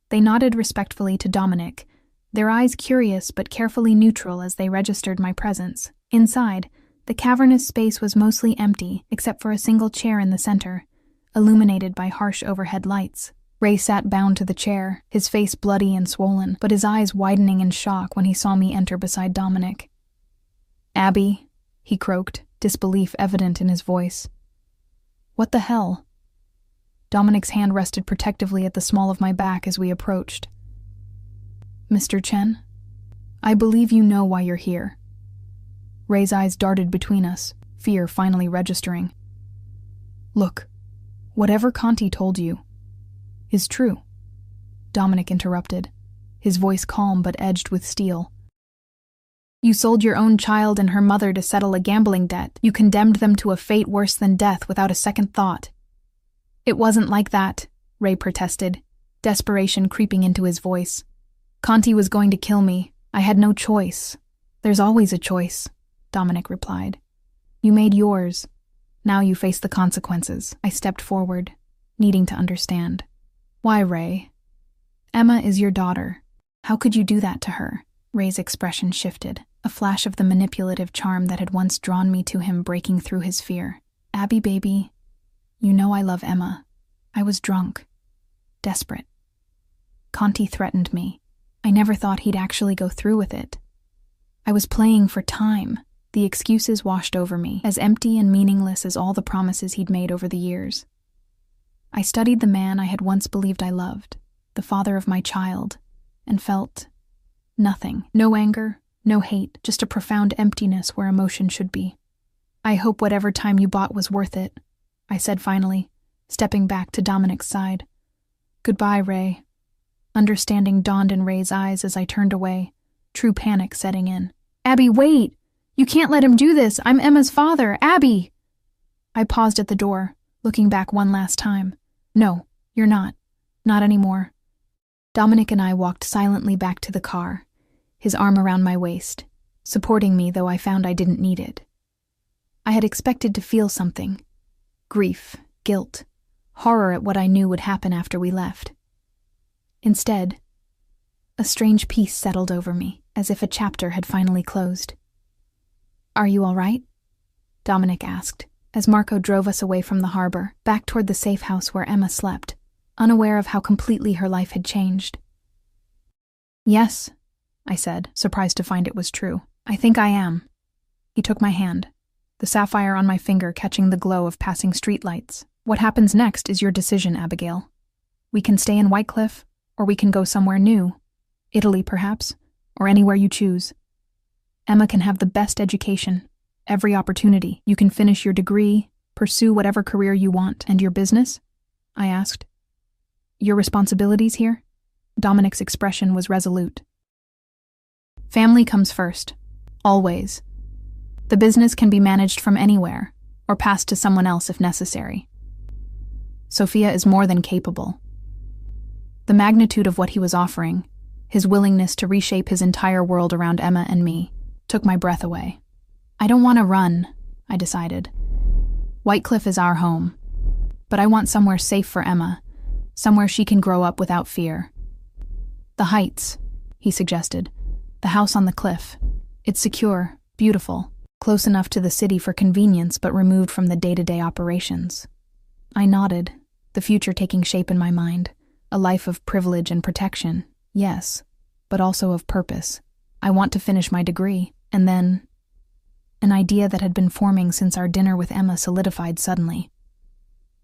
They nodded respectfully to Dominic, their eyes curious but carefully neutral as they registered my presence. Inside, the cavernous space was mostly empty except for a single chair in the center, illuminated by harsh overhead lights. Ray sat bound to the chair, his face bloody and swollen, but his eyes widening in shock when he saw me enter beside Dominic. Abby, he croaked, disbelief evident in his voice. What the hell? Dominic's hand rested protectively at the small of my back as we approached. Mr. Chen, I believe you know why you're here. Ray's eyes darted between us, fear finally registering. Look, whatever Conti told you is true, Dominic interrupted, his voice calm but edged with steel. You sold your own child and her mother to settle a gambling debt. You condemned them to a fate worse than death without a second thought. It wasn't like that, Ray protested, desperation creeping into his voice. Conti was going to kill me. I had no choice. There's always a choice, Dominic replied. You made yours. Now you face the consequences. I stepped forward, needing to understand. Why, Ray? Emma is your daughter. How could you do that to her? Ray's expression shifted, a flash of the manipulative charm that had once drawn me to him breaking through his fear. Abby, baby, you know I love Emma. I was drunk. desperate. Conti threatened me. I never thought he'd actually go through with it. I was playing for time. The excuses washed over me, as empty and meaningless as all the promises he'd made over the years. I studied the man I had once believed I loved, the father of my child, and felt nothing. No anger, no hate, just a profound emptiness where emotion should be. "I hope whatever time you bought was worth it," I said finally, stepping back to Dominic's side. "Goodbye, Ray." Understanding dawned in Ray's eyes as I turned away, true panic setting in. "Abby, wait! You can't let him do this! I'm Emma's father! Abby!" I paused at the door, looking back one last time. "No, you're not. Not anymore." Dominic and I walked silently back to the car, his arm around my waist, supporting me though I found I didn't need it. I had expected to feel something. Grief, guilt, horror at what I knew would happen after we left. Instead, a strange peace settled over me, as if a chapter had finally closed. "Are you all right?" Dominic asked, as Marco drove us away from the harbor, back toward the safe house where Emma slept, unaware of how completely her life had changed. "Yes," I said, surprised to find it was true. "I think I am." He took my hand, the sapphire on my finger catching the glow of passing streetlights. "What happens next is your decision, Abigail. We can stay in Whitecliff, or we can go somewhere new. Italy, perhaps, or anywhere you choose. Emma can have the best education, every opportunity. You can finish your degree, pursue whatever career you want. And your business?" I asked. "Your responsibilities here?" Dominic's expression was resolute. "Family comes first. Always. The business can be managed from anywhere, or passed to someone else if necessary. Sophia is more than capable." The magnitude of what he was offering, his willingness to reshape his entire world around Emma and me, took my breath away. "I don't want to run," I decided. "Whitecliff is our home, but I want somewhere safe for Emma, somewhere she can grow up without fear." "The Heights," he suggested. "The house on the cliff. It's secure, beautiful, close enough to the city for convenience but removed from the day-to-day operations." I nodded, the future taking shape in my mind. A life of privilege and protection, yes, but also of purpose. I want to finish my degree, and then... An idea that had been forming since our dinner with Emma solidified suddenly.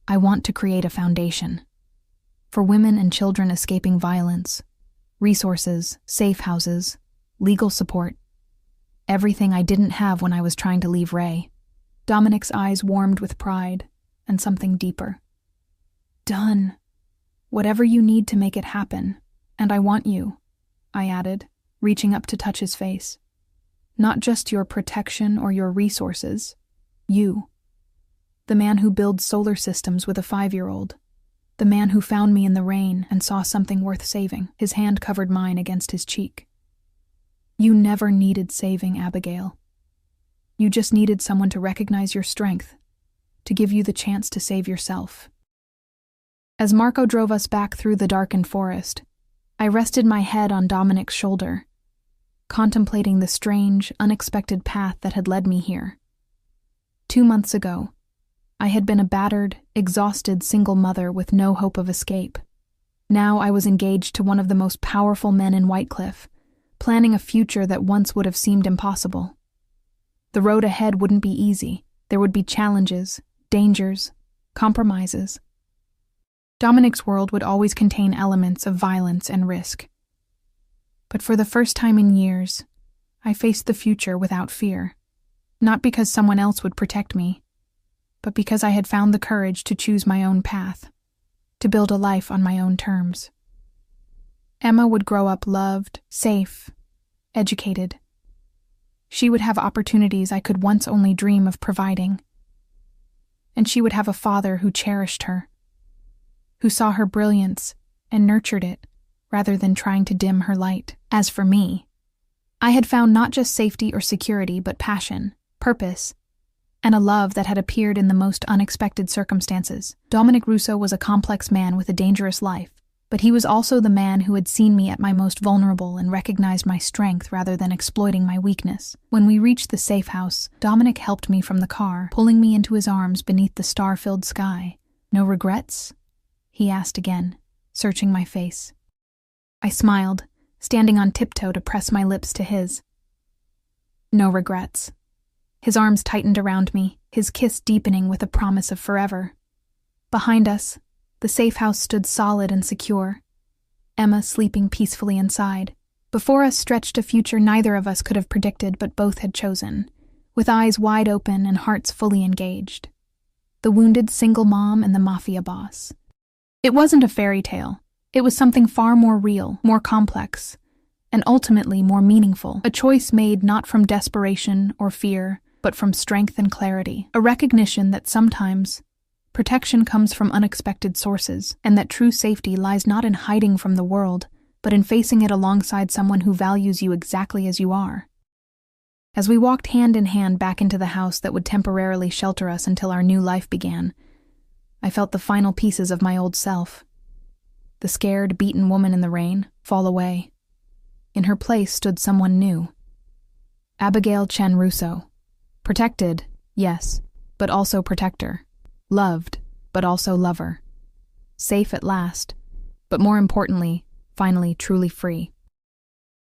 I want to create a foundation. For women and children escaping violence, resources, safe houses, legal support. Everything I didn't have when I was trying to leave Ray. Dominic's eyes warmed with pride and something deeper. "Done. Whatever you need to make it happen, and I want you," I added, reaching up to touch his face. "Not just your protection or your resources. You. The man who builds solar systems with a 5-year-old. The man who found me in the rain and saw something worth saving." His hand covered mine against his cheek. "You never needed saving, Abigail. You just needed someone to recognize your strength, to give you the chance to save yourself." As Marco drove us back through the darkened forest, I rested my head on Dominic's shoulder, contemplating the strange, unexpected path that had led me here. 2 months ago, I had been a battered, exhausted single mother with no hope of escape. Now I was engaged to one of the most powerful men in Whitecliff, planning a future that once would have seemed impossible. The road ahead wouldn't be easy. There would be challenges, dangers, compromises. Dominic's world would always contain elements of violence and risk. But for the first time in years, I faced the future without fear, not because someone else would protect me, but because I had found the courage to choose my own path, to build a life on my own terms. Emma would grow up loved, safe, educated. She would have opportunities I could once only dream of providing. And she would have a father who cherished her, who saw her brilliance and nurtured it, rather than trying to dim her light. As for me, I had found not just safety or security, but passion, purpose, and a love that had appeared in the most unexpected circumstances. Dominic Russo was a complex man with a dangerous life, but he was also the man who had seen me at my most vulnerable and recognized my strength rather than exploiting my weakness. When we reached the safe house, Dominic helped me from the car, pulling me into his arms beneath the star-filled sky. "No regrets?" he asked again, searching my face. I smiled, standing on tiptoe to press my lips to his. No regrets. His arms tightened around me, his kiss deepening with a promise of forever. Behind us, the safe house stood solid and secure, Emma sleeping peacefully inside. Before us stretched a future neither of us could have predicted but both had chosen, with eyes wide open and hearts fully engaged. The wounded single mom and the Mafia boss. It wasn't a fairy tale. It was something far more real, more complex, and ultimately more meaningful. A choice made not from desperation or fear, but from strength and clarity. A recognition that sometimes protection comes from unexpected sources, and that true safety lies not in hiding from the world, but in facing it alongside someone who values you exactly as you are. As we walked hand in hand back into the house that would temporarily shelter us until our new life began, I felt the final pieces of my old self. The scared, beaten woman in the rain fall away. In her place stood someone new. Abigail Chen Russo. Protected, yes, but also protector. Loved, but also lover. Safe at last, but more importantly, finally truly free.